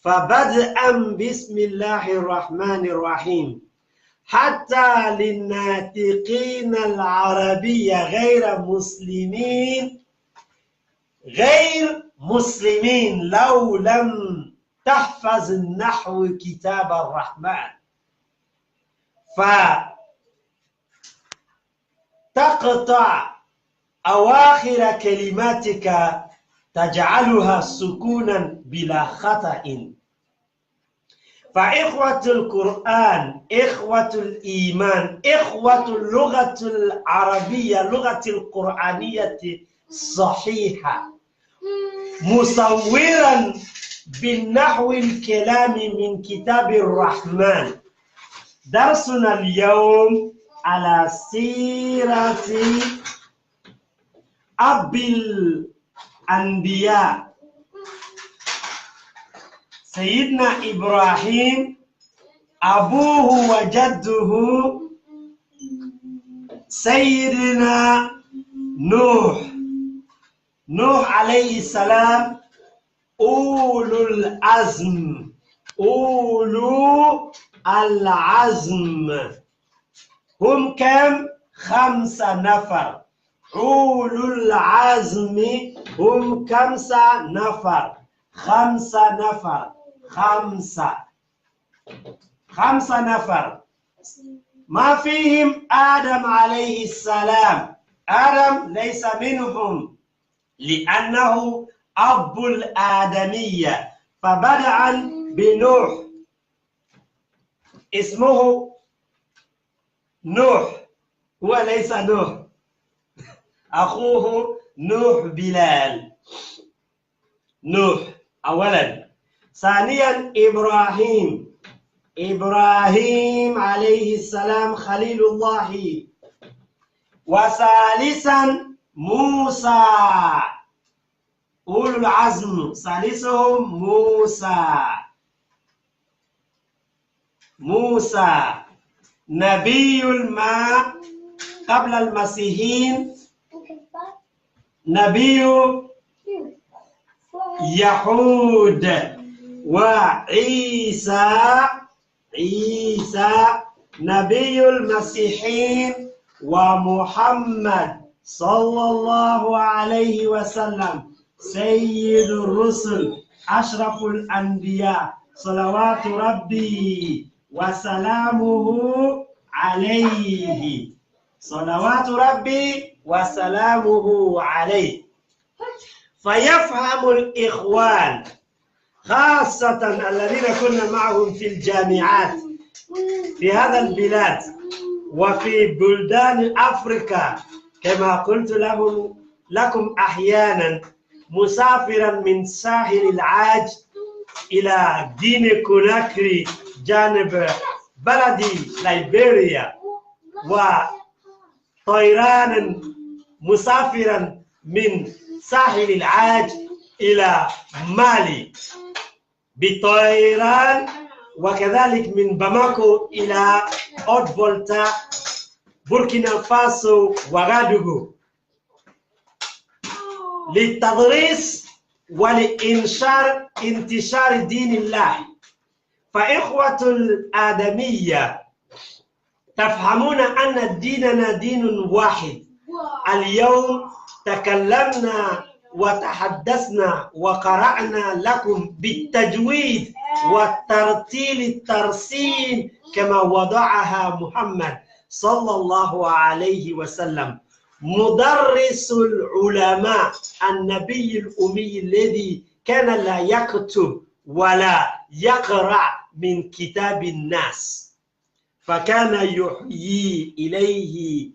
فبدءا بسم الله الرحمن الرحيم حتى للناطقين العربية غير مسلمين لو لم تحفظ النحو كتاب الرحمن فتقطع أواخر كلماتك تجعلها سكونا بلا خطأ. فإخوة القرآن، إخوة الإيمان، إخوة اللغة العربية، لغة القرآنية الصحيحة، مصورا بالنحو الكلام من كتاب الرحمن. درسنا اليوم على سيرة أبي الأنبياء سيدنا إبراهيم، أبوه وجده سيدنا نوح عليه السلام. أولو العزم هم كم؟ 5 نفر. أولو العزم هم 5 نفر. 5 نفر ما فيهم آدم عليه السلام. آدم ليس منهم لأنه أب الآدمية. فبدأ بنوح، اسمه نوح، هو ليس نوح، أخوه نوح بلال. نوح أولا. ثانيا إبراهيم عليه السلام خليل الله. وثالثا موسى، أولو العزم ثالثهم موسى نبي الماء قبل المسيحيين، نبي يهود. وعيسى نبي المسيحيين. ومحمد صلى الله عليه وسلم سيد الرسل أشرف الأنبياء صلوات ربي وسلامه عليه، صلوات ربي وسلامه عليه. فيفهم الإخوان خاصة الذين كنا معهم في الجامعات في هذا البلاد وفي بلدان أفريقيا، كما قلت لكم أحيانا، مسافرا من ساحل العاج إلى غيني كوناكري جانب بلدي ليبيريا، وطيرانا مسافرا من ساحل العاج إلى مالي بطيران، وكذلك من باماكو إلى أوت فولتا بوركينا فاسو وغادوغو للتدريس انتشار دين الله. فإخوة الآدمية تفهمون أن ديننا دين واحد. اليوم تكلمنا وتحدثنا وقرأنا لكم بالتجويد والترتيل الترسيم كما وضعها محمد صلى الله عليه وسلم، مدرس العلماء النبي الأمي الذي كان لا يكتب ولا يقرأ من كتاب الناس، فكان يحيي إليه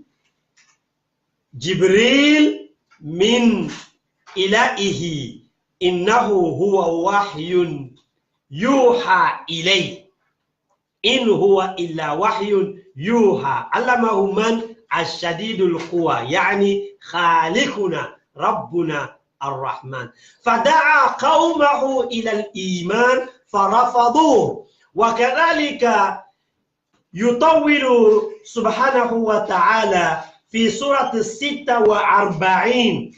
جبريل من إلهه، إنه هو وحي يوحى إليه، إن هو إلا وحي يوحى، علمه من؟ الشديد القوى، يعني خالقنا ربنا الرحمن. فدعا قومه إلى الإيمان فرفضوه. وكذلك يطول سبحانه وتعالى في سورة 46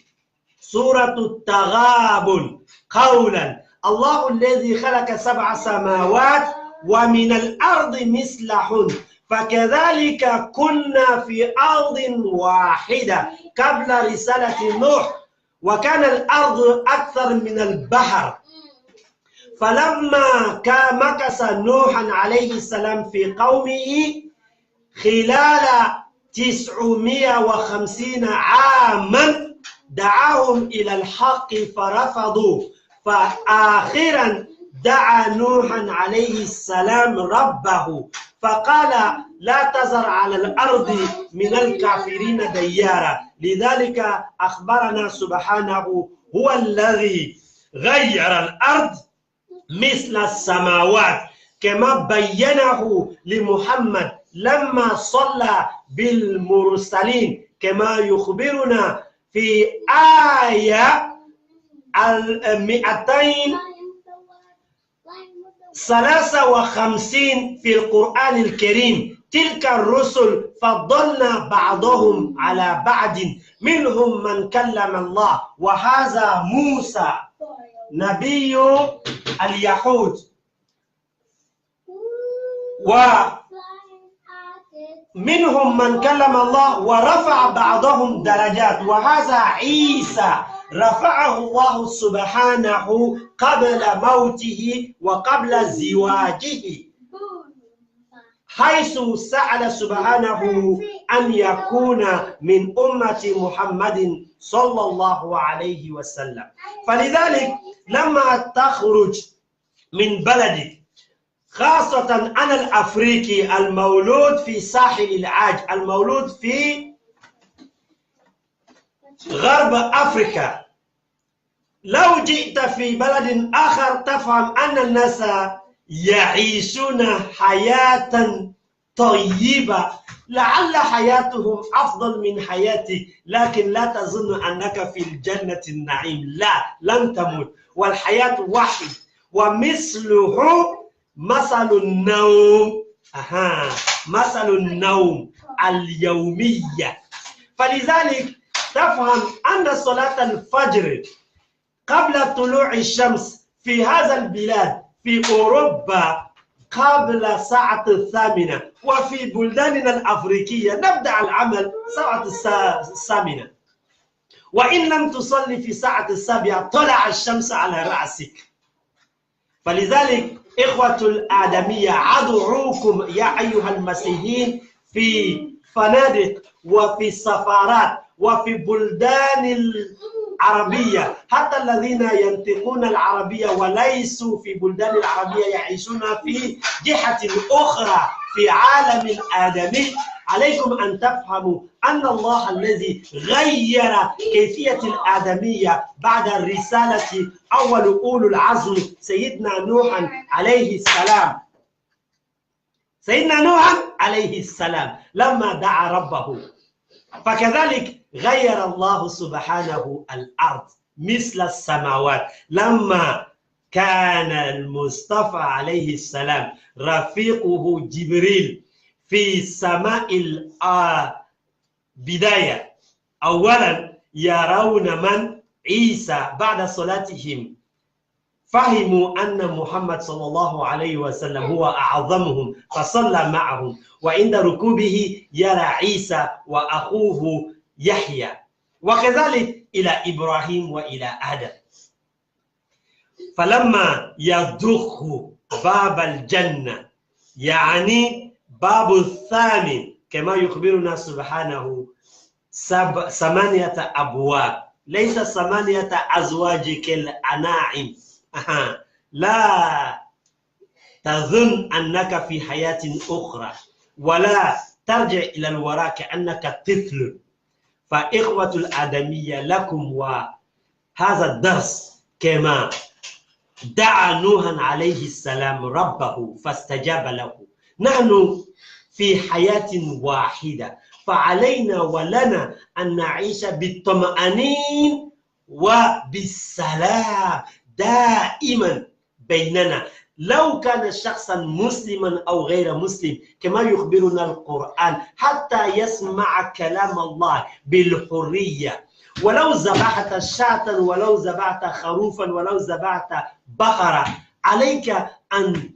سورة التغابن قولا: الله الذي خلق 7 سماوات ومن الأرض مثلهن فكذلك كنا في أرض واحدة قبل رسالة نوح، وكان الأرض أكثر من البحر. فلما مكث نوح عليه السلام في قومه خلال 950 عاما دعاهم إلى الحق فرفضوا، فآخرا دعا نوحا عليه السلام ربه فقال: لا تذر على الأرض من الكافرين ديارا. لذلك أخبرنا سبحانه هو الذي غير الأرض مثل السماوات، كما بينه لمحمد لما صلى بالمرسلين، كما يخبرنا في آية 253 في القرآن الكريم: تلك الرسل فضلنا بعضهم على بعض منهم من كلم الله وهذا موسى نبي اليهود، ومنهم من كلم الله ورفع بعضهم درجات، وهذا عيسى رفعه الله سبحانه قبل موته وقبل زواجه، حيث سأل سبحانه أن يكون من أمة محمد صلى الله عليه وسلم. فلذلك لما تخرج من بلدك، خاصة أنا الأفريقي المولود في ساحل العاج، المولود في غرب أفريقيا، لو جئت في بلد آخر تفهم أن الناس يعيشون حياة طيبة، لعل حياتهم أفضل من حياتك، لكن لا تظن أنك في الجنة النعيم، لا، لن تموت، والحياة واحد، ومثله مثل النوم، مثل النوم اليومية. فلذلك تفهم أن صلاة الفجر قبل طلوع الشمس في هذا البلاد في أوروبا قبل ساعة 8، وفي بلداننا الأفريقية نبدأ العمل ساعة 8، وإن لم تصلي في ساعة 7 طلع الشمس على رأسك. فلذلك إخوة الآدمية أدعوكم يا أيها المسيحيين في فنادق وفي السفارات وفي بلدان العربية، حتى الذين ينطقون العربية وليسوا في بلدان العربية يعيشون في جهة أخرى في عالم آدمي، عليكم أن تفهموا أن الله الذي غير كيفية الآدمية بعد الرسالة أول أولو العزم سيدنا نوح عليه السلام. سيدنا نوح عليه السلام لما دعا ربه، فكذلك غير الله سبحانه الأرض مثل السماوات لما كان المصطفى عليه السلام رفيقه جبريل في سماء البداية. أولا يرون من عيسى بعد صلاتهم فهموا أن محمد صلى الله عليه وسلم هو أعظمهم فصلى معهم، وعند ركوبه يرى عيسى وأخوه يحيى، وكذلك إلى إبراهيم وإلى آدم. فلما يدخ باب الجنة يعني باب الثامن كما يخبرنا سبحانه 8 أبواب، ليس 8 أزواج كالأناعم. لا تظن أنك في حياة أخرى ولا ترجع إلى الوراء كأنك طفل. فإخوة الآدمية لكم وهذا الدرس كما دعا نوح عليه السلام ربه فاستجاب له. نحن في حياة واحدة، فعلينا ولنا أن نعيش بالطمأنينة وبالسلام دائما بيننا. لو كان شخصا مسلما أو غير مسلم كما يخبرنا القرآن حتى يسمع كلام الله بالحرية، ولو ذبحت شاة ولو ذبحت خروفا ولو ذبحت بقرة، عليك أن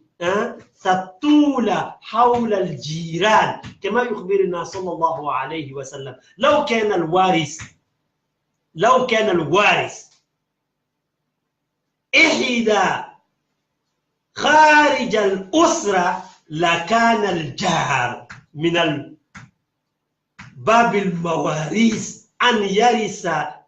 تطول حول الجيران كما يخبرنا صلى الله عليه وسلم. لو كان الوارث إحدى خارج الأسرة لكان الجار من باب المواريث أن يرث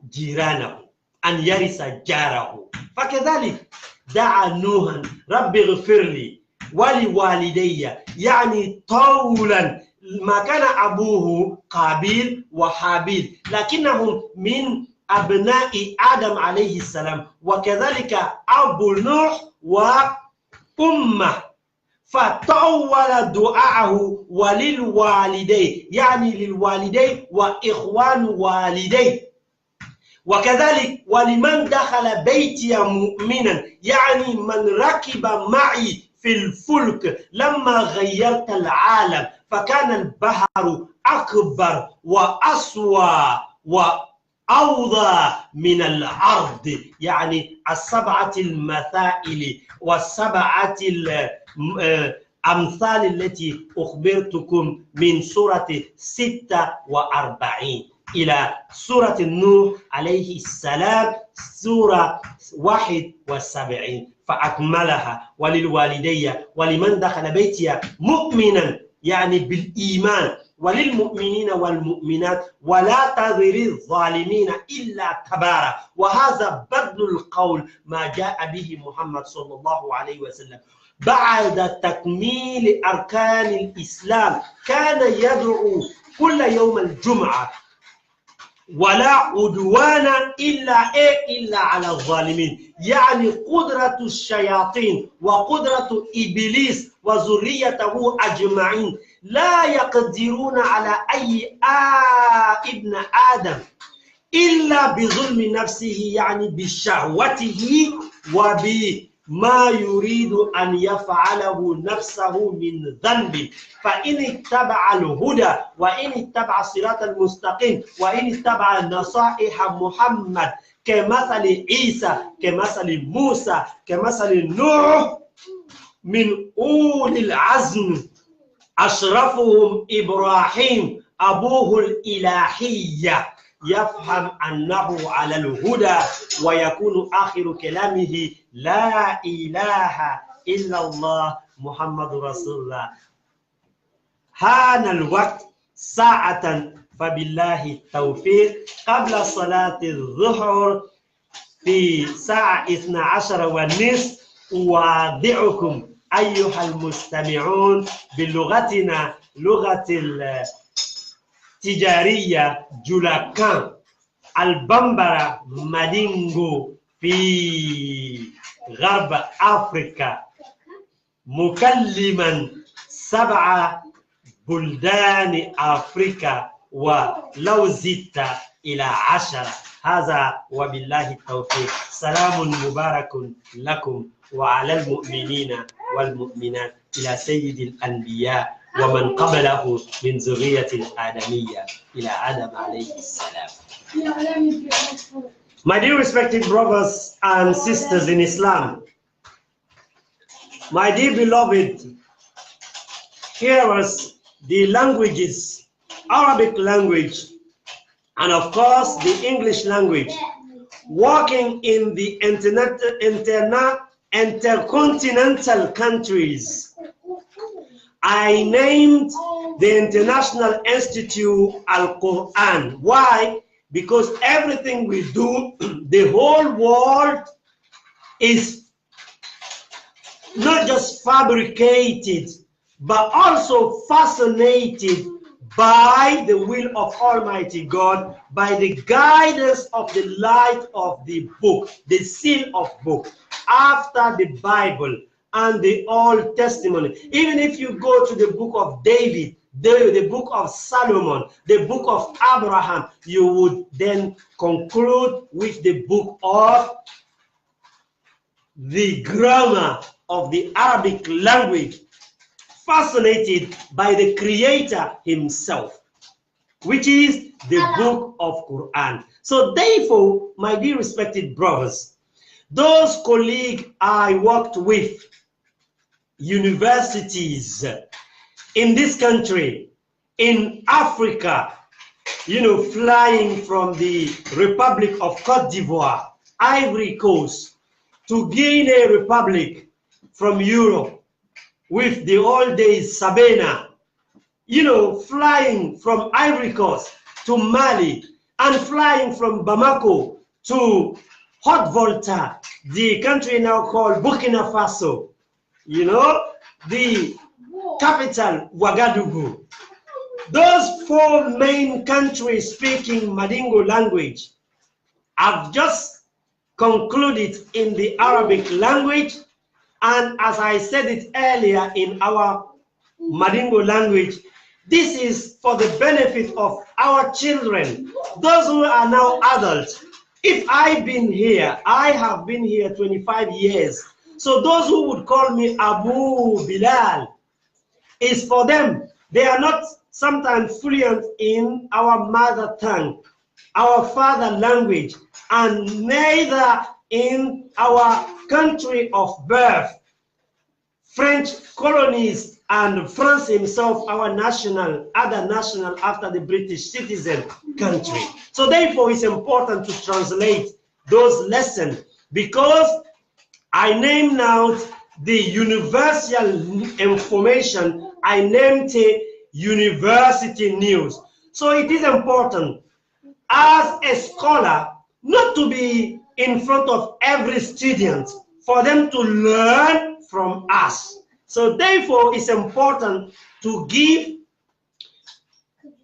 جيرانه، أن يرث جاره. فكذلك دعا نوح رب اغفر لي ولوالدي، يعني طولا ما كان أبوه قابيل وحابيل لكنهم من أبناء آدم عليه السلام، وكذلك أبو نوح وأمه، فطول دعاءه وللوالدين يعني للوالدين وإخوان والدين، وكذلك ولمن دخل بيتي مؤمنا يعني من ركب معي في الفلك لما غيرت العالم فكان البحر أكبر وأسوى وأوضى من الأرض، يعني 7 المثائل و7 الأمثال التي أخبرتكم من سورة 46 إلى سورة النوح عليه السلام سورة 71 فأكملها وللوالدين ولمن دخل بيتي مؤمنا يعني بالإيمان وللمؤمنين والمؤمنات ولا تذر الظالمين إلا تبارا. وهذا بدل القول ما جاء به محمد صلى الله عليه وسلم بعد تكميل أركان الإسلام. كان يدعو كل يوم الجمعة ولا عدوان إلا على الظالمين، يعني قدرة الشياطين وقدرة إبليس وذريته أجمعين لا يقدرون على أي ابن آدم إلا بظلم نفسه يعني بشهوته وبما يريد أن يفعله نفسه من ذنب. فإن اتبع الهدى وإن اتبع الصراط المستقيم وإن اتبع نصائح محمد كمثل عيسى كمثل موسى كمثل نوح من أولي العزم أشرفهم إبراهيم أبوه الإلهية يفهم أنه على الهدى ويكون آخر كلامه لا إله إلا الله محمد رسول الله. حان الوقت ساعة فبالله التوفيق قبل صلاة الظهر في ساعة 12:30 أودعكم أيها المستمعون بلغتنا لغة التجارية جولاكان البمبرا مادينغو في غرب أفريقيا، مكلما 7 بلدان أفريقيا ولو زدت إلى 10. هذا وبالله التوفيق. سلام مبارك لكم وعلى المؤمنين والمؤمنات إلى سيد الأنبياء ومن قبله من ذرية الآدمية إلى آدم عليه السلام. My dear respected brothers and sisters in Islam, my dear beloved hearers, the languages, Arabic language, and of course the English language, working in the intercontinental countries. I named the International Institute Al-Quran. Why? Because everything we do, the whole world is not just fabricated, but also fascinated by the will of Almighty God, by the guidance of the light of the book, the seal of book, after the Bible and the Old Testament. Even if you go to the book of David, the book of Solomon, the book of Abraham, you would then conclude with the book of the grammar of the Arabic language, fascinated by the Creator himself, which is the book of Quran. So therefore, my dear respected brothers, those colleagues I worked with, universities in this country, in Africa, you know, flying from the Republic of Côte d'Ivoire, Ivory Coast, to Guinea Republic from Europe, with the old days Sabena, you know, flying from Ivory Coast to Mali, and flying from Bamako to Haute-Volta, the country now called Burkina Faso, you know, the capital Ouagadougou. Those 4 main countries speaking Mandingo language have just concluded in the Arabic language, and as I said it earlier in our Mandingo language, this is for the benefit of our children, those who are now adults. If I've been here, I have been here 25 years. So those who would call me Abu Bilal, is for them. They are not sometimes fluent in our mother tongue, our father language, and neither in our country of birth. French colonies and France himself, our national, other national after the British citizen country. So therefore it's important to translate those lessons, because I name now the universal information, I named it university news. So it is important as a scholar not to be in front of every student, for them to learn from us. So therefore it's important to give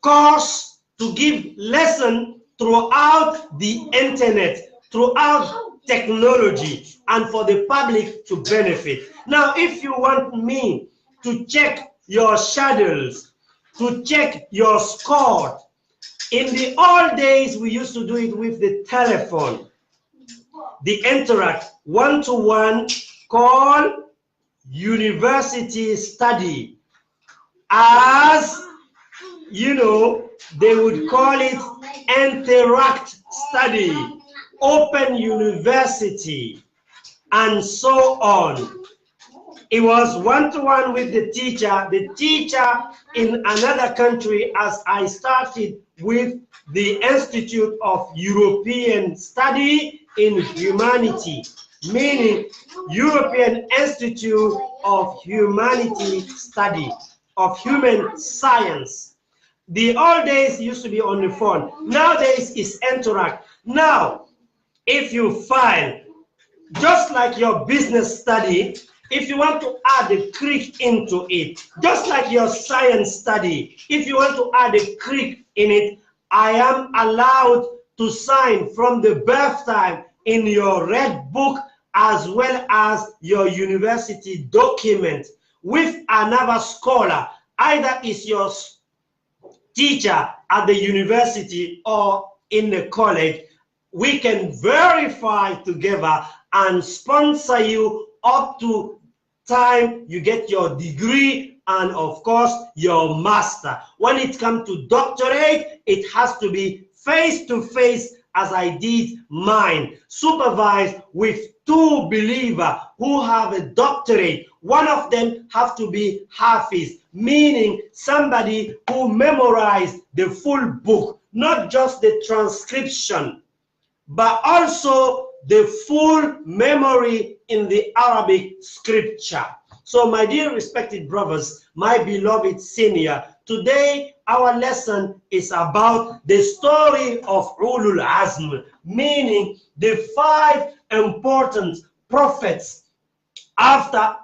course, to give lesson throughout the internet, throughout technology, and for the public to benefit. Now, if you want me to check your schedules, to check your score, in the old days, we used to do it with the telephone, the interact, one-to-one call, university study, as you know, they would call it interact study, open university, and so on. It was one-to-one with the teacher. The teacher in another country, as I started with the Institute of European Study in Humanity, meaning European Institute of Humanity Study, of Human Science. The old days used to be on the phone. Nowadays it's interact. Now, if you file, just like your business study, if you want to add a Greek into it, just like your science study, if you want to add a Greek in it, I am allowed to sign from the birth time in your red book as well as your university document with another scholar, either is your teacher at the university or in the college. We can verify together and sponsor you up to time you get your degree and of course your master. When it comes to doctorate, it has to be face-to-face as I did mine, supervised with two believers who have a doctorate. One of them have to be Hafiz, meaning somebody who memorized the full book, not just the transcription, but also the full memory in the Arabic scripture. So my dear respected brothers, my beloved senior, today our lesson is about the story of Ulul Azm, meaning the 5 important prophets after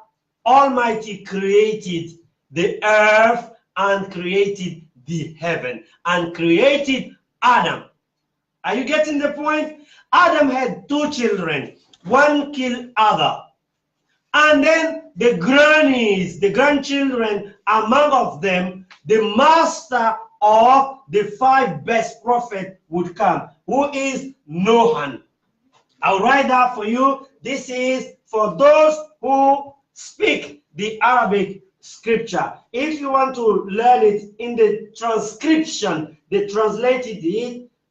Almighty created the earth and created the heaven and created Adam. Are you getting the point? Adam had 2 children, one killed other. And then the grannies, the grandchildren, among of them, the master of the 5 best prophets would come, who is Noah. I'll write that for you. This is for those who speak the Arabic scripture. If you want to learn it in the transcription, the translated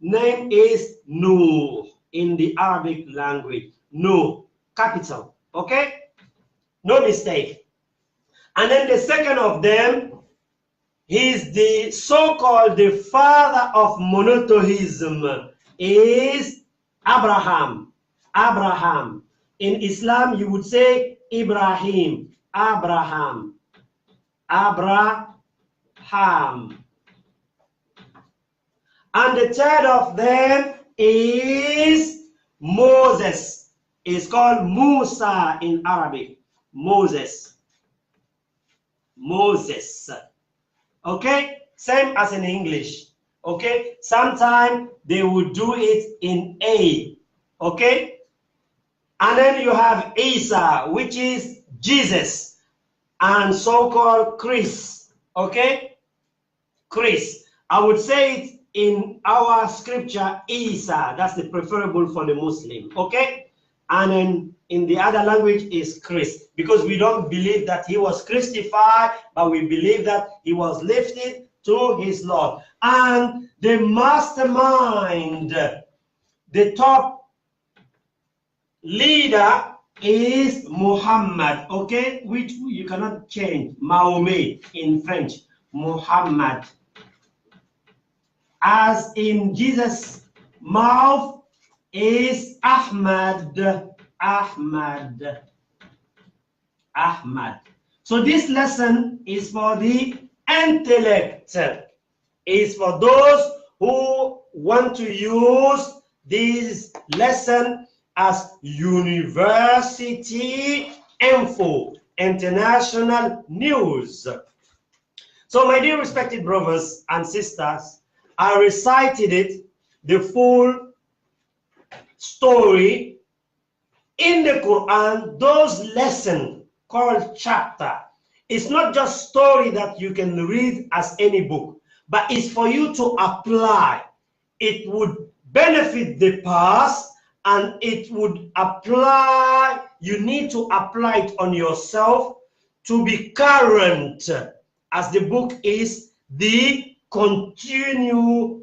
name is Nuh in the Arabic language. Nuh, capital, okay? No mistake. And then the second of them, he's the so-called the father of monotheism, is Abraham. Abraham. In Islam, you would say Ibrahim. Abraham. Abraham. And the third of them is Moses. It's called Musa in Arabic. Moses. Moses. Okay? Same as in English. Okay? Sometimes they would do it in A. Okay? And then you have Isa, which is Jesus, and so-called Chris. Okay? Chris. I would say it in our scripture, Isa. That's the preferable for the Muslim. Okay? And then in the other language is Christ, because we don't believe that he was crucified, but we believe that he was lifted to his Lord. And the mastermind, the top leader is Muhammad, okay, which you cannot change, Mahomet in French, Muhammad. As in Jesus' mouth is Ahmad. Ahmad. Ahmad. So this lesson is for the intellect. Is for those who want to use this lesson as university info, international news. So my dear respected brothers and sisters, I recited it, the full story in the Quran. Those lessons called chapter, it's not just story that you can read as any book, but it's for you to apply. It would benefit the past and it would apply, you need to apply it on yourself to be current, as the book is the continue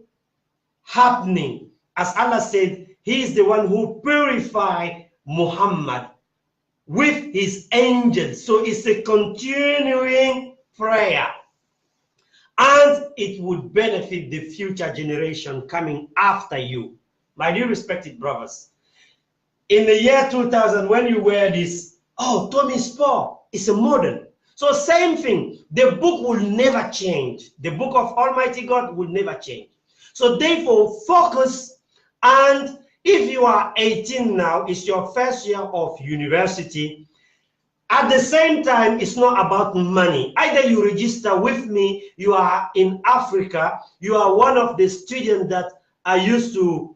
happening. As Allah said, he is the one who purified Muhammad. with his angels. So it's a continuing prayer. And it would benefit the future generation coming after you. My dear respected brothers, in the year 2000, when you wear this, oh, Tommy Spore is a modern. So same thing, the book will never change. The book of Almighty God will never change. So therefore, focus. And if you are 18 now, it's your first year of university. At the same time, it's not about money. Either you register with me, you are in Africa, you are one of the students that I used to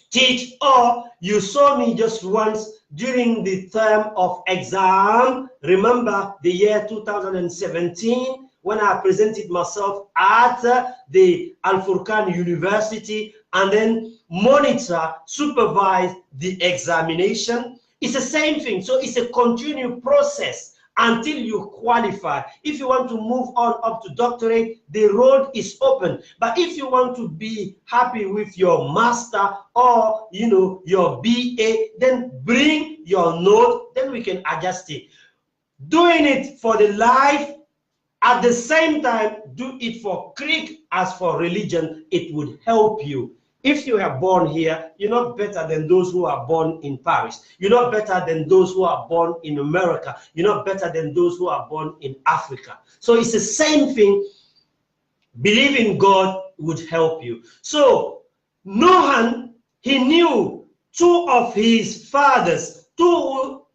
teach, or you saw me just once during the term of exam. Remember the year 2017 when I presented myself at the Al Furqan University and then monitor, supervise the examination. It's the same thing. So it's a continued process until you qualify. If you want to move on up to doctorate, the road is open. But if you want to be happy with your master or your BA, then bring your note, then we can adjust it. Doing it for the life, at the same time, do it for creed as for religion, it would help you. If you are born here, you're not better than those who are born in Paris. You're not better than those who are born in America. You're not better than those who are born in Africa. So it's the same thing. Believing God would help you. So Noah, he knew two of his fathers, two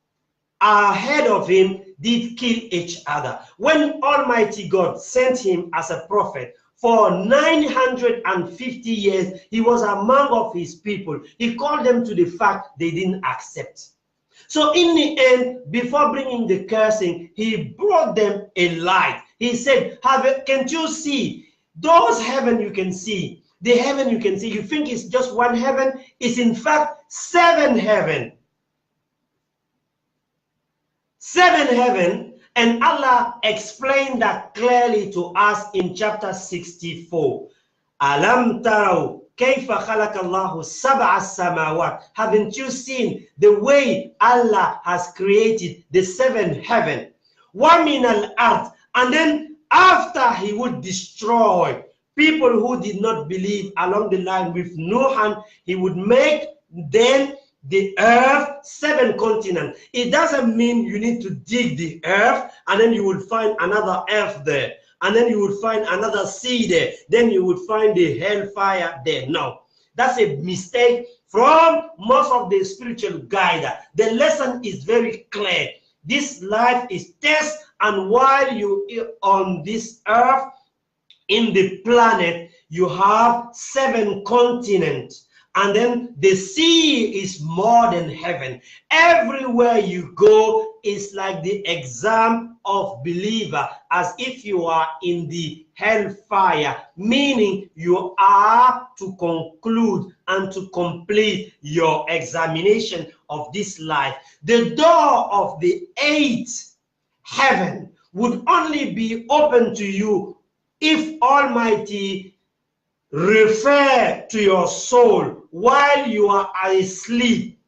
ahead of him, did kill each other. When Almighty God sent him as a prophet, for 950 years, he was among of his people. He called them to the fact they didn't accept. So in the end, before bringing the cursing, he brought them a light. He said, can't you see? Those heaven you can see, the heaven you can see, you think it's just one heaven? It's in fact 7 heaven. 7 heaven. And Allah explained that clearly to us in chapter 64. Alam taraw kayfa khalaqa Allahu sab'a samawat. Haven't you seen the way Allah has created the 7 heaven? Wa min al-ard. And then after he would destroy people who did not believe along the line with Noah, he would make then the earth 7 continents. It doesn't mean you need to dig the earth and then you will find another earth there, and then you will find another sea there, then you would find the hellfire there. No, that's a mistake from most of the spiritual guide. The lesson is very clear. This life is test, and while you are on this earth, in the planet, you have 7 continents. And then the sea is more than heaven. Everywhere you go is like the exam of believer, as if you are in the hellfire, meaning you are to conclude and to complete your examination of this life. The door of the 8th heaven would only be open to you if Almighty refer to your soul while you are asleep,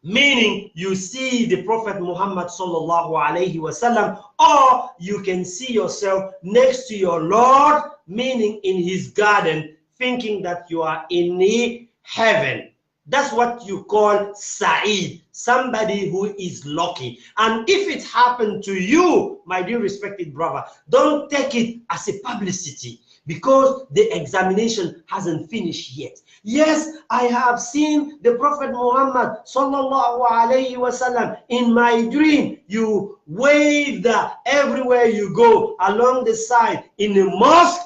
meaning you see the Prophet Muhammad sallallahu alaihi wasallam, or you can see yourself next to your Lord, meaning in his garden, thinking that you are in the heaven. That's what you call Sa'id, somebody who is lucky. And if it happened to you, my dear respected brother, don't take it as a publicity, because the examination hasn't finished yet. Yes, I have seen the Prophet Muhammad sallallahu alaihi wasallam in my dream. You wave that everywhere you go, along the side, in the mosque.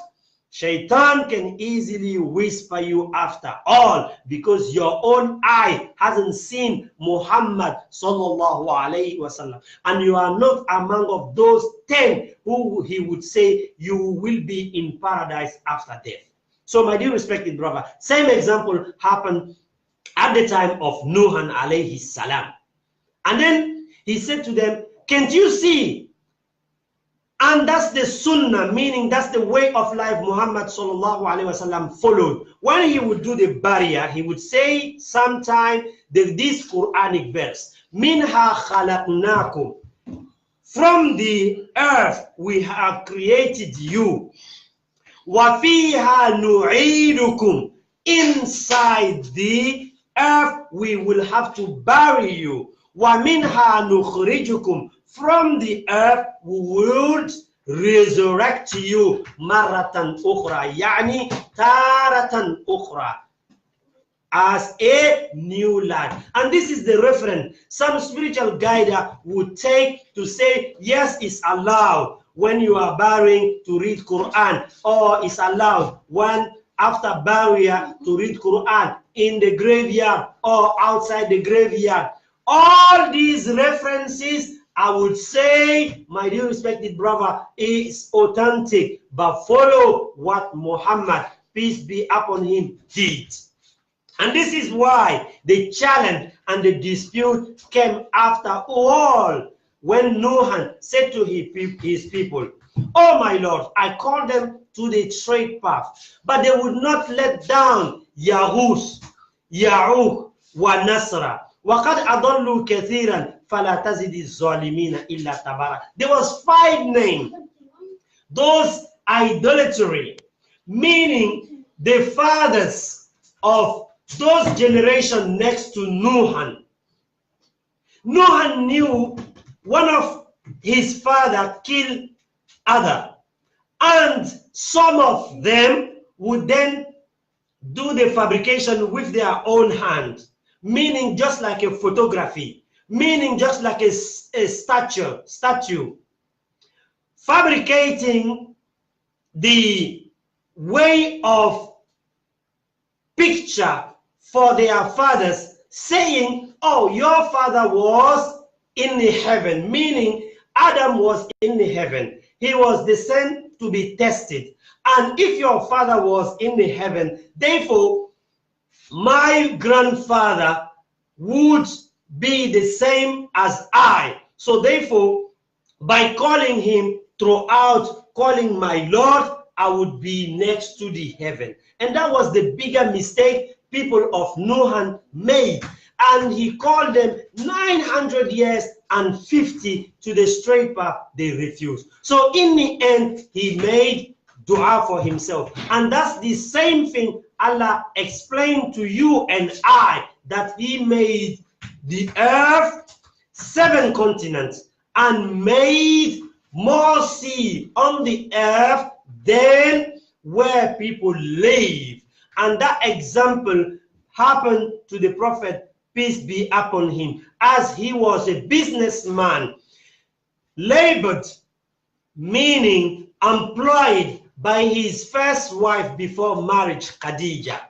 Shaitan can easily whisper you after all, because your own eye hasn't seen Muhammad sallallahu alaihi wasallam, and you are not among of those 10 who he would say you will be in paradise after death. So my dear respected brother, same example happened at the time of Nuh alayhi salam. And then he said to them, can't you see? And that's the sunnah, meaning that's the way of life Muhammad sallallahu alaihi wasallam followed. When he would do the barrier, he would say sometime this Quranic verse, Minha khalaqnakum. From the earth we have created you. Wa fiha nu'idukum. Inside the earth we will have to bury you. Wa minha nukhrijukum. From the earth we would resurrect you. Maratan ukhra. Yani taratan ukhra. As a new lad. And this is the reference some spiritual guide would take to say, yes, it's allowed when you are burying to read Quran, or it's allowed when after burial to read Quran in the graveyard or outside the graveyard. All these references, I would say, my dear respected brother, is authentic, but follow what Muhammad, peace be upon him, did. And this is why the challenge and the dispute came after all, when Noah said to his people, "Oh my Lord, I called them to the straight path, but they would not let down Yahus, Ya'uq, wa Nasra. وَقَدْ أَضَلُّوا كَثِيرًا فَلَا تَزِدِ الظَّالِمِينَ إِلَّا تَبَارًا." There was 5 names. Those idolatry, meaning the fathers of those generations next to Nuhan. Nuhan knew one of his father killed other, and some of them would then do the fabrication with their own hand, meaning just like a photography, meaning just like a statue, fabricating the way of picture for their fathers, saying, oh, your father was in the heaven, meaning Adam was in the heaven. He was destined to be tested. And if your father was in the heaven, therefore, my grandfather would be the same as I. So therefore, by calling him throughout, calling my Lord, I would be next to the heaven. And that was the bigger mistake people of Noah made. And he called them 900 years and 50 to the straight path. They refused. So in the end, he made dua for himself. And that's the same thing Allah explained to you and I, that he made the earth 7 continents and made more sea on the earth than where people live. And that example happened to the prophet, peace be upon him, as he was a businessman, labored, meaning employed by his first wife before marriage, Khadija,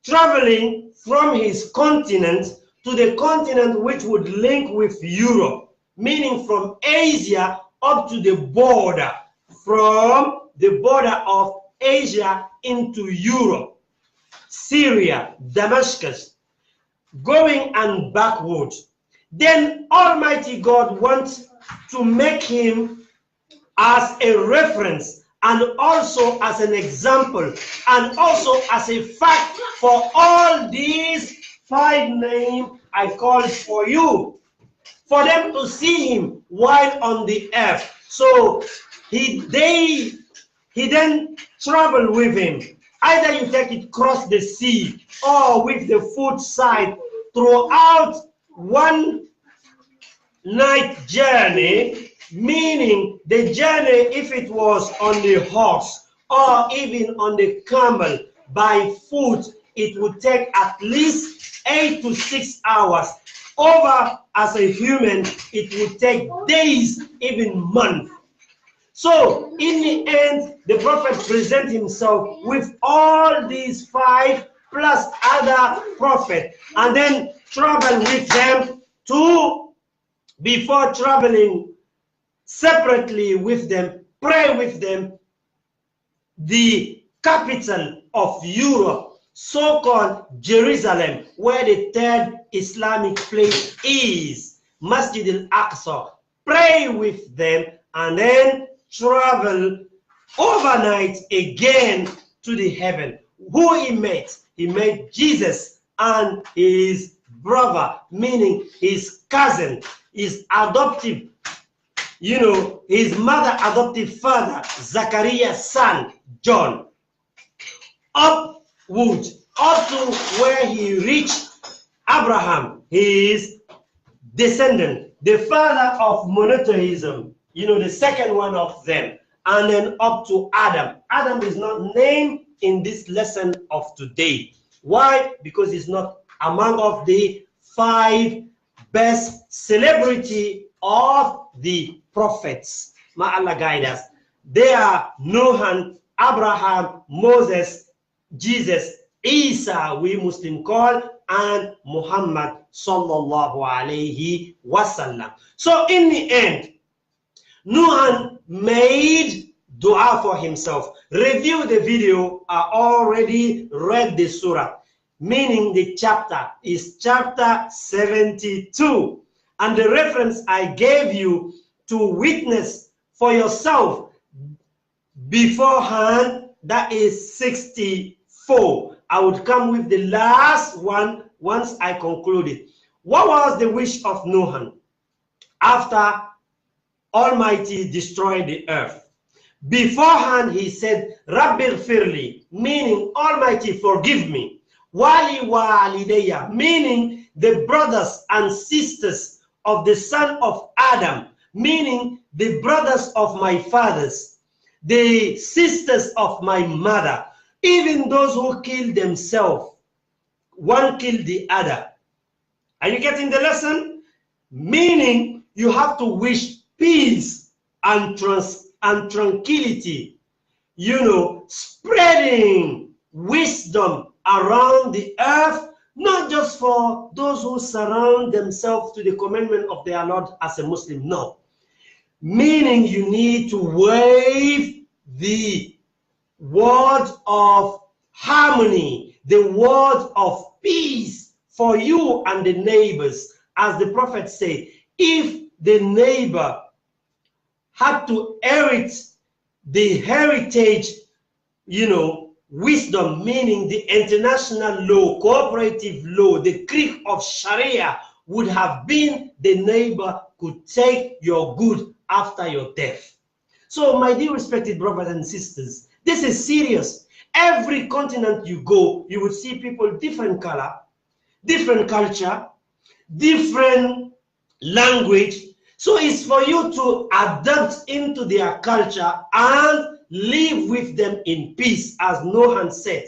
traveling from his continent to the continent which would link with Europe, meaning from Asia up to the border, from the border of Asia into Europe, Syria, Damascus, going and backward. Then Almighty God wants to make him as a reference and also as an example and also as a fact for all these 5 names I called for you, for them to see him while on the earth. So he then travel with him. Either you take it across the sea or with the foot side throughout one night journey, meaning the journey, if it was on the horse or even on the camel by foot, it would take at least 8 to 6 hours. Over as a human, it would take days, even months. So in the end, the prophet presents himself with all these 5 plus other prophets, and then travel with them to, before traveling separately with them, pray with them, the capital of Europe, so-called Jerusalem, where the 3rd Islamic place is, Masjid al-Aqsa. Pray with them and then travel overnight again to the heaven. Who he met? He met Jesus and his brother, meaning his cousin, his adoptive, his mother adoptive father, Zachariah's son, John, upward, up to where he reached Abraham, his descendant, the father of monotheism, the second one of them, and then up to Adam. Adam is not named in this lesson of today. Why? Because he's not among of the 5 best celebrity of the prophets. May Allah guide us. They are Noah, Abraham, Moses, Jesus, Isa, we Muslim call, and Muhammad sallallahu alayhi wasallam. So in the end, Noah made dua for himself. Review the video. I already read the surah, meaning the chapter is chapter 72. And the reference I gave you to witness for yourself beforehand, that is 64. I would come with the last one once I concluded. What was the wish of Noah after Almighty destroyed the earth? Beforehand, he said, Rabbir firli, meaning Almighty forgive me. Wali walideya, meaning the brothers and sisters of the son of Adam, meaning the brothers of my fathers, the sisters of my mother, even those who killed themselves, one killed the other. Are you getting the lesson? Meaning you have to wish peace and tranquility, spreading wisdom around the earth, not just for those who surround themselves to the commandment of their Lord as a Muslim, no. Meaning you need to wave the word of harmony, the word of peace for you and the neighbors. As the prophet said, if the neighbor had to inherit the heritage, wisdom, meaning the international law, cooperative law, the creed of Sharia would have been the neighbor could take your good after your death. So, my dear respected brothers and sisters, this is serious. Every continent you go, you would see people different color, different culture, different language. So it's for you to adapt into their culture and live with them in peace, as Noah said.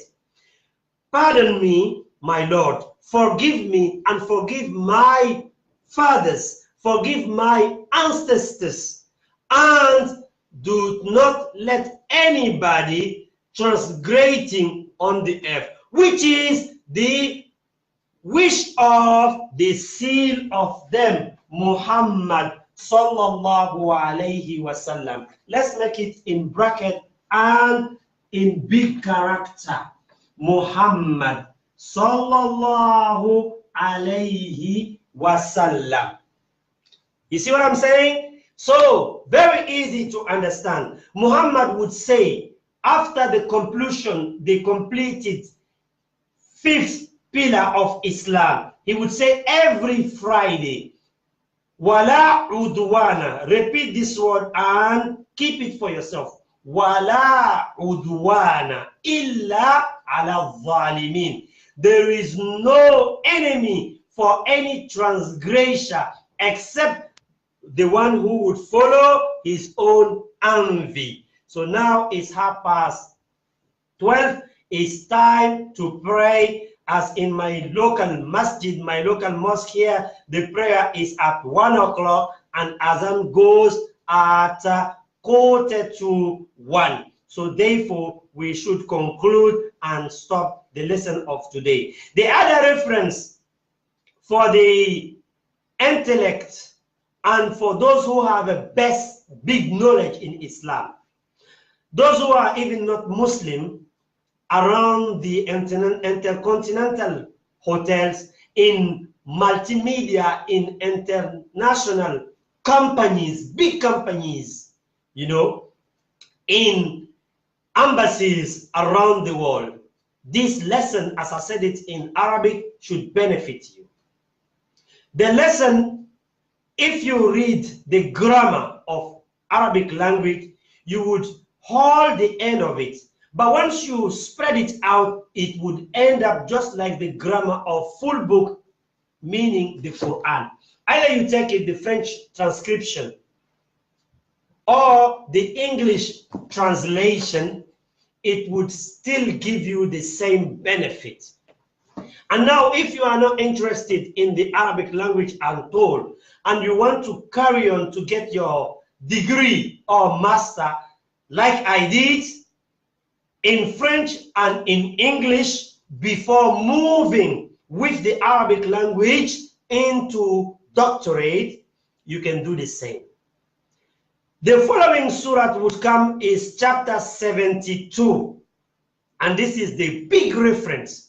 Pardon me, my Lord, forgive me and forgive my fathers, forgive my ancestors, and do not let anybody transgressing on the earth, which is the wish of the seal of them, Muhammad sallallahu alayhi wasallam. Let's make it in bracket and in big character. Muhammad sallallahu alayhi wasallam. You see what I'm saying? So, very easy to understand. Muhammad would say, after the completion, the completed 5th pillar of Islam, he would say every Friday, Wala udwana. Repeat this word and keep it for yourself. Wala udwana illa ala zalimin. There is no enemy for any transgressor except the one who would follow his own envy. So now it's 12:30. It's time to pray. As in my local masjid, my local mosque here, the prayer is at 1 o'clock and azan goes at 1:45. So therefore, we should conclude and stop the lesson of today. The other reference for the intellect and for those who have a big knowledge in Islam, those who are even not Muslim, around the intercontinental hotels, in multimedia, in international companies, big companies, in embassies around the world. This lesson, as I said it in Arabic, should benefit you. The lesson, if you read the grammar of Arabic language, you would hold the end of it. But once you spread it out, it would end up just like the grammar of full book, meaning the Quran. Either you take it, the French transcription, or the English translation, it would still give you the same benefit. And now, if you are not interested in the Arabic language at all, and you want to carry on to get your degree or master, like I did, in French and in English, before moving with the Arabic language into doctorate, you can do the same. The following surah would come is chapter 72. And this is the big reference.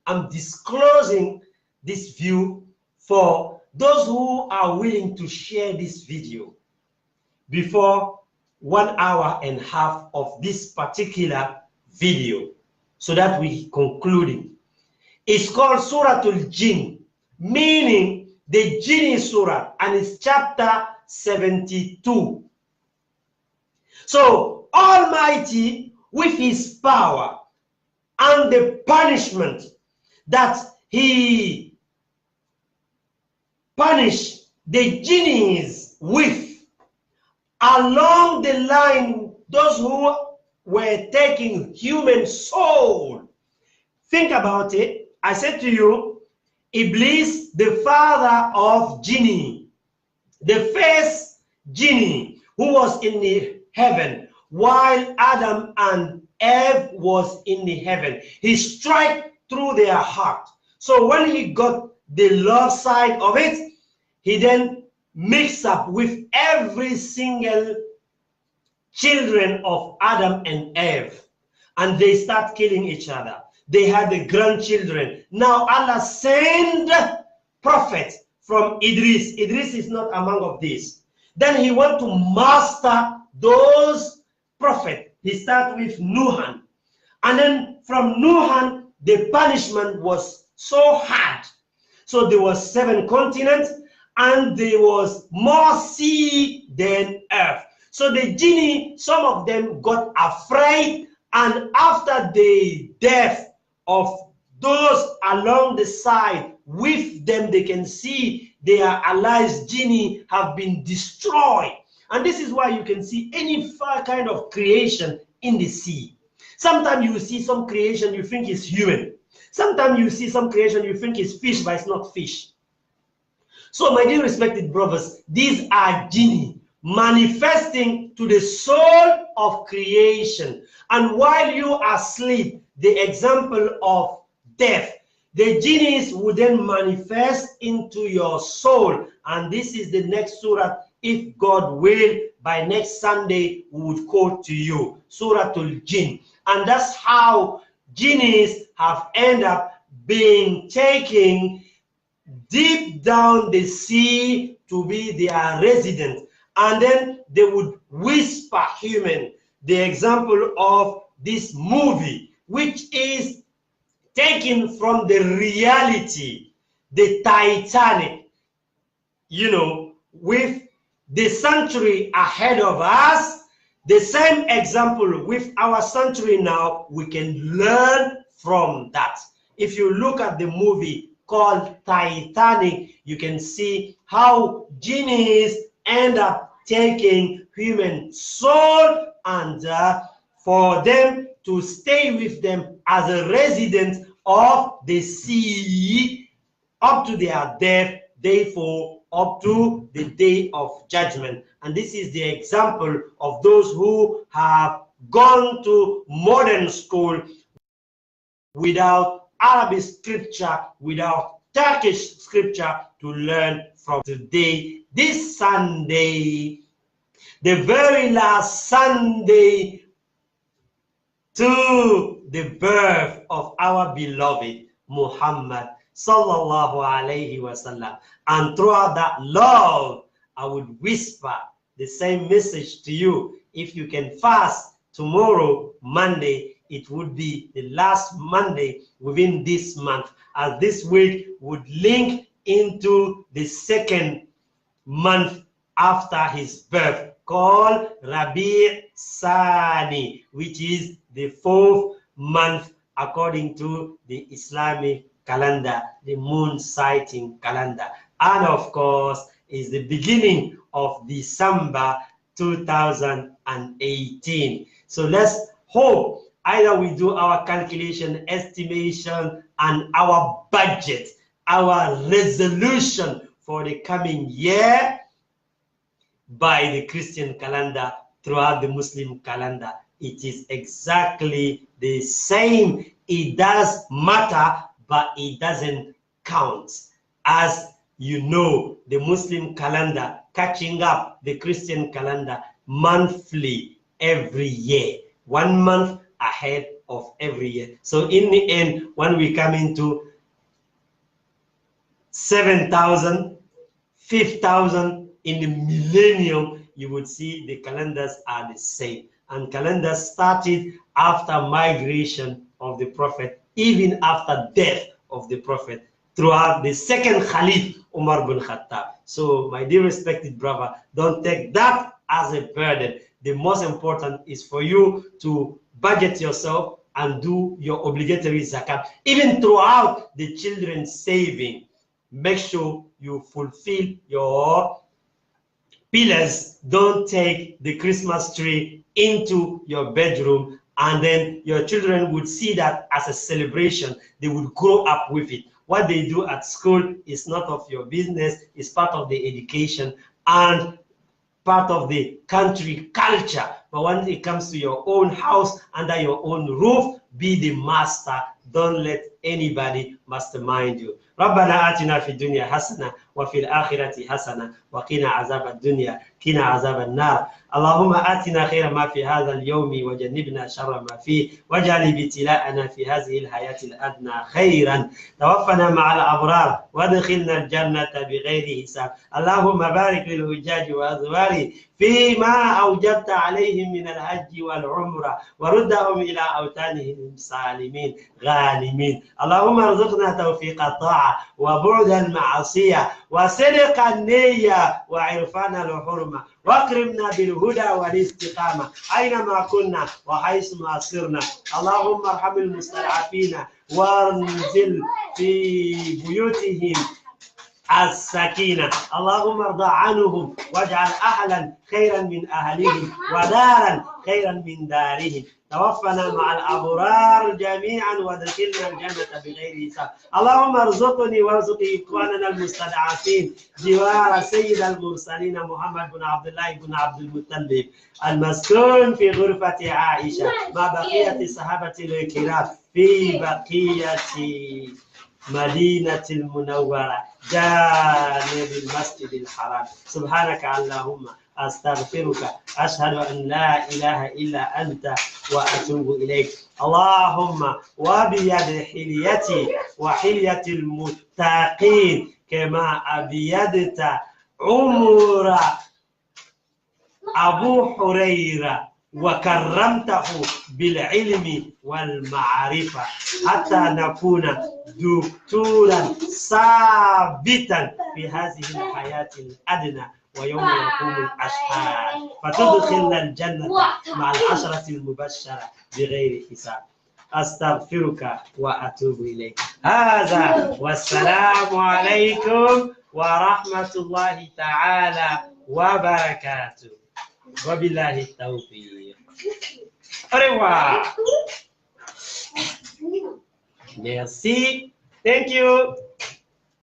I'm disclosing this view for those who are willing to share this video before 1 hour and a half of this particular video, so that we concluding. It's called Suratul Jinn, meaning the Jinn Surah, and it's chapter 72. So Almighty, with his power and the punishment that he punished the jinnis with, along the line, those who were taking human soul. Think about it. I said to you, Iblis, the father of jinni, the first jinni who was in the heaven, while Adam and Eve was in the heaven, he struck through their heart. So when he got the love side of it, he then mixed up with every single children of Adam and Eve, and they start killing each other. They had the grandchildren. Now Allah sent prophets from Idris. Idris is not among of these. Then he went to master those prophets. He started with Nuhan. And then from Nuhan, the punishment was so hard. So there was 7 continents, and there was more sea than earth. So the jinni, some of them got afraid, and after the death of those along the side with them, they can see their allies jinni have been destroyed. And this is why you can see any kind of creation in the sea. Sometimes you see some creation, you think it's human. Sometimes you see some creation, you think it's fish, but it's not fish. So my dear respected brothers, these are jinni manifesting to the soul of creation. And while you are asleep, the example of death, the jinnis will then manifest into your soul. And this is the next surah. If God will, by next Sunday, we would quote to you Suratul Jinn. And that's how jinnis have ended up being taken deep down the sea to be their resident. And then they would whisper human. The example of this movie, which is taken from the reality, the Titanic, you know, with the century ahead of us, the same example with our century now, we can learn from that. If you look at the movie called Titanic, you can see how genies end up taking human soul, and for them to stay with them as a resident of the sea up to their death, therefore up to the day of judgment. And this is the example of those who have gone to modern school without Arabic scripture, without Turkish scripture to learn from today. This Sunday, the very last Sunday to the birth of our beloved Muhammad sallallahu alayhi wasallam. And throughout that love, I would whisper the same message to you. If you can fast tomorrow, Monday, it would be the last Monday within this month, as this week would link into the second month after his birth, called Rabi' Sani, which is the 4th month according to the Islamic calendar, the moon sighting calendar. And of course, is the beginning of December 2018. So let's hope either we do our calculation, estimation, and our budget, our resolution for the coming year by the Christian calendar throughout the Muslim calendar. It is exactly the same. It does matter, but it doesn't count. As you know, the Muslim calendar catching up the Christian calendar monthly every year, 1 month ahead of every year. So in the end, when we come into 7,000, 5,000 in the millennium, you would see the calendars are the same. And calendars started after migration of the Prophet, even after death of the Prophet, throughout the second Khalif, Umar bin Khattab. So my dear respected brother, don't take that as a burden. The most important is for you to budget yourself and do your obligatory zakat. Even throughout the children's saving, make sure you fulfill your pillars. Don't take the Christmas tree into your bedroom, and then your children would see that as a celebration. They would grow up with it. What they do at school is not of your business. It's part of the education and part of the country culture. But when it comes to your own house, under your own roof, be the master. Don't let anybody mastermind you. ربنا آتنا في الدنيا حسنة وفي الآخرة حسنة وقنا عذاب الدنيا قنا عذاب النار. اللهم آتنا خير ما في هذا اليوم وجنبنا شر ما فيه واجعل ابتلاءنا في هذه الحياة الأدنى خيرا. توفنا مع الأبرار وادخلنا الجنة بغير حساب. اللهم بارك للحجاج وأزواري فيما أوجبت عليهم من الحج والعمرة وردهم إلى أوطانهم سالمين غانمين. اللهم ارزقنا توفيق الطاعة وبعد المعصية وصدق النية وعرفان الحرمة واكرمنا بالهدى والاستقامة أينما كنا وحيث ما صرنا. اللهم ارحم المستضعفين وانزل في بيوتهم السكينة. اللهم ارضى عنهم واجعل أهلا خيرا من أهلهم ودارا خيرا من دارهم. توفنا مع الأبرار جميعا وادخلنا الجنة بغير حساب. اللهم ارزقني وارزق إخواننا المستضعفين جوار سيد المرسلين محمد بن عبد الله بن عبد المطلب المسكون في غرفة عائشة مع بقية الصحابة الكرام في بقية مدينة المنورة جانب المسجد الحرام. سبحانك اللهم أستغفرك أشهد أن لا إله إلا أنت وأتوب إليك. اللهم وبيد حليتي وحلية المتقين كما أبيدت عمر أبو هريرة وكرمته بالعلم والمعرفة حتى نكون دكتورا ثابتا في هذه الحياة الأدنى ويوم يقوم الأشهاد فتدخلنا الجنة مع العشرة المبشرة بغير حساب. أستغفرك وأتوب إليك. هذا والسلام عليكم ورحمة الله تعالى وبركاته. وبالله التوفيق. Au revoir. Merci. Thank you.